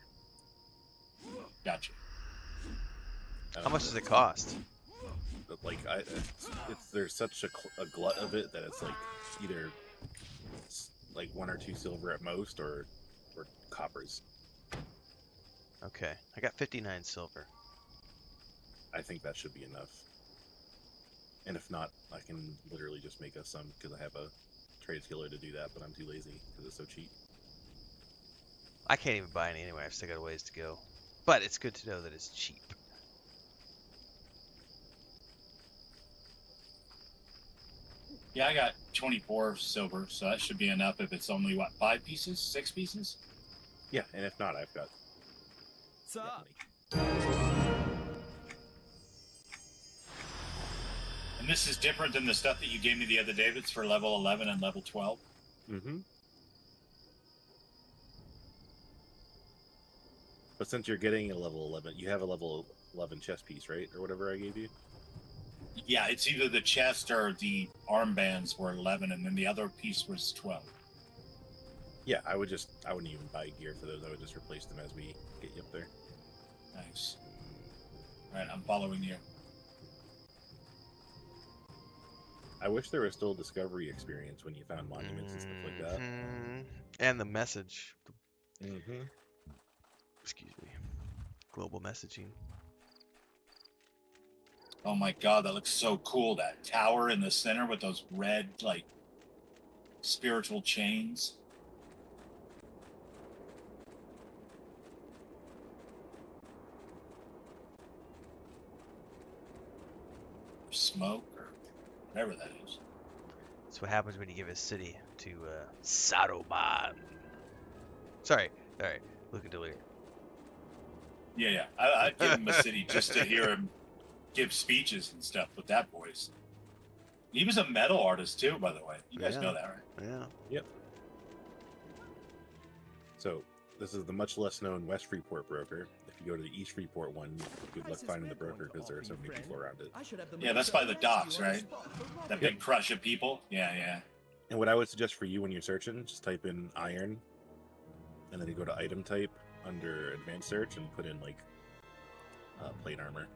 Gotcha. How much does it cost? But like, there's such a glut of it that it's like either like 1 or 2 silver at most, or coppers. Okay, I got 59 silver. I think that should be enough. And if not, I can literally just make us some, because I have a trade skiller to do that, but I'm too lazy because it's so cheap. I can't even buy any anyway. I've still got a ways to go. But it's good to know that it's cheap. Yeah, I got 24 silver, so that should be enough if it's only, what, 5 pieces? 6 pieces? Yeah, and if not, I've got... What's up? And this is different than the stuff that you gave me the other day that's for level 11 and level 12? Mm-hmm. But since you're getting a level 11, you have a level 11 chest piece, right? Or whatever I gave you? Yeah, it's either the chest or the armbands were 11, and then the other piece was 12. Yeah, I wouldn't even buy gear for those. I would just replace them as we get you up there. Nice. All right, I'm following you. I wish there was still a discovery experience when you found monuments and stuff like that. And the message. Mm-hmm. Excuse me. Global messaging. Oh my god, that looks so cool. That tower in the center with those red, like, spiritual chains. Or smoke, or whatever that is. That's what happens when you give a city to Saruman. Sorry. Alright. Look at Delir. Yeah. I'd give him a city just to hear him give speeches and stuff with that voice. He was a metal artist too, by the way. You guys know that, right? Yeah. Yep. So, this is the much less known West Freeport broker. If you go to the East Freeport one, good luck finding the broker because there are so many people around it. Yeah, that's by the docks, right? That big crush of people. Yeah. And what I would suggest for you when you're searching, just type in iron, and then you go to item type under advanced search and put in like plate armor.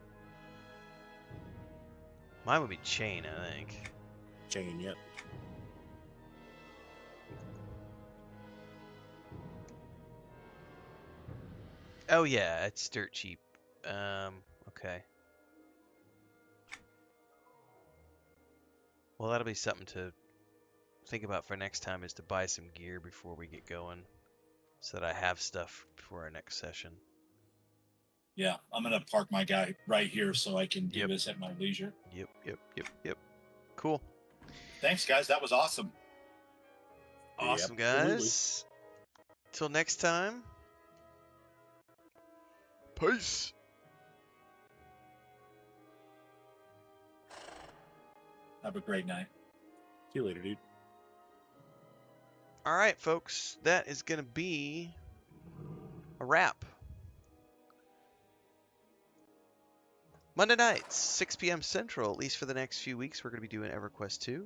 Mine would be chain, I think. Chain, yep. Oh yeah, it's dirt cheap. Okay. Well, that'll be something to think about for next time, is to buy some gear before we get going, so that I have stuff for our next session. Yeah, I'm gonna park my guy right here so I can do this at my leisure. Yep. Cool. Thanks, guys. That was awesome. Awesome, Yep, guys. Till next time. Peace. Have a great night. See you later, dude. All right, folks. That is going to be a wrap. Monday nights, 6 p.m. Central, at least for the next few weeks, we're going to be doing EverQuest 2.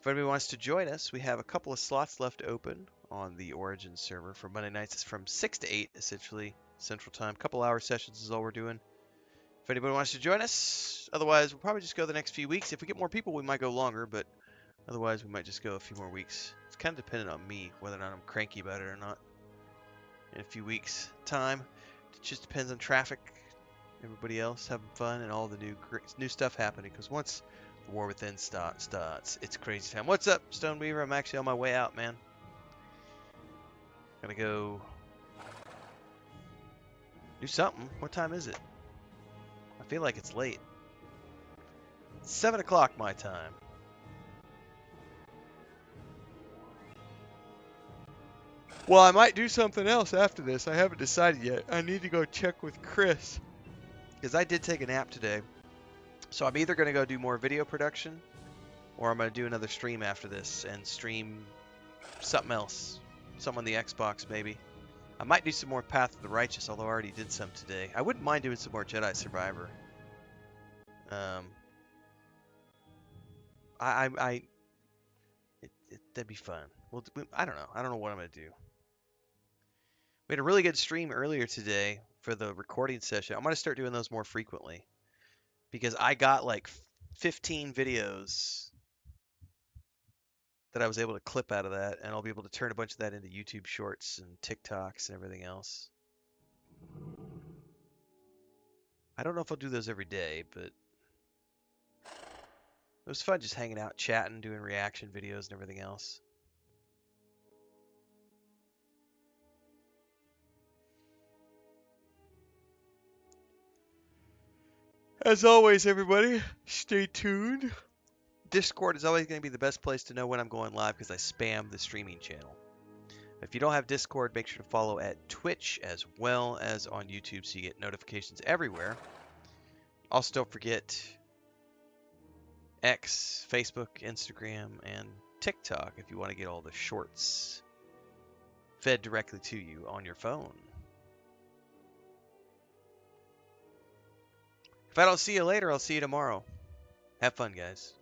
If anybody wants to join us, we have a couple of slots left open on the Origins server for Monday nights. It's from 6 to 8, essentially, Central Time. Couple hour sessions is all we're doing. If anybody wants to join us, otherwise we'll probably just go the next few weeks. If we get more people, we might go longer, but otherwise we might just go a few more weeks. It's kind of dependent on me, whether or not I'm cranky about it or not. In a few weeks' time, it just depends on traffic, everybody else having fun, and all the new stuff happening. Because once the War Within starts, it's crazy time. What's up, Stoneweaver? I'm actually on my way out, man. Gonna go do something. What time is it? I feel like it's late. It's 7 o'clock my time. Well, I might do something else after this. I haven't decided yet. I need to go check with Chris, because I did take a nap today. So I'm either going to go do more video production, or I'm going to do another stream after this and stream something else. Something on the Xbox, maybe. I might do some more Path of the Righteous, although I already did some today. I wouldn't mind doing some more Jedi Survivor. That'd be fun. I don't know. I don't know what I'm gonna do. We had a really good stream earlier today for the recording session. I'm gonna start doing those more frequently because I got like 15 videos that I was able to clip out of that, and I'll be able to turn a bunch of that into YouTube Shorts and TikToks and everything else. I don't know if I'll do those every day, but it was fun just hanging out, chatting, doing reaction videos and everything else. As always, everybody, stay tuned. Discord is always going to be the best place to know when I'm going live because I spam the streaming channel. If you don't have Discord, make sure to follow at Twitch as well as on YouTube so you get notifications everywhere. Also, don't forget X, Facebook, Instagram, and TikTok if you want to get all the shorts fed directly to you on your phone. If I don't see you later, I'll see you tomorrow. Have fun, guys.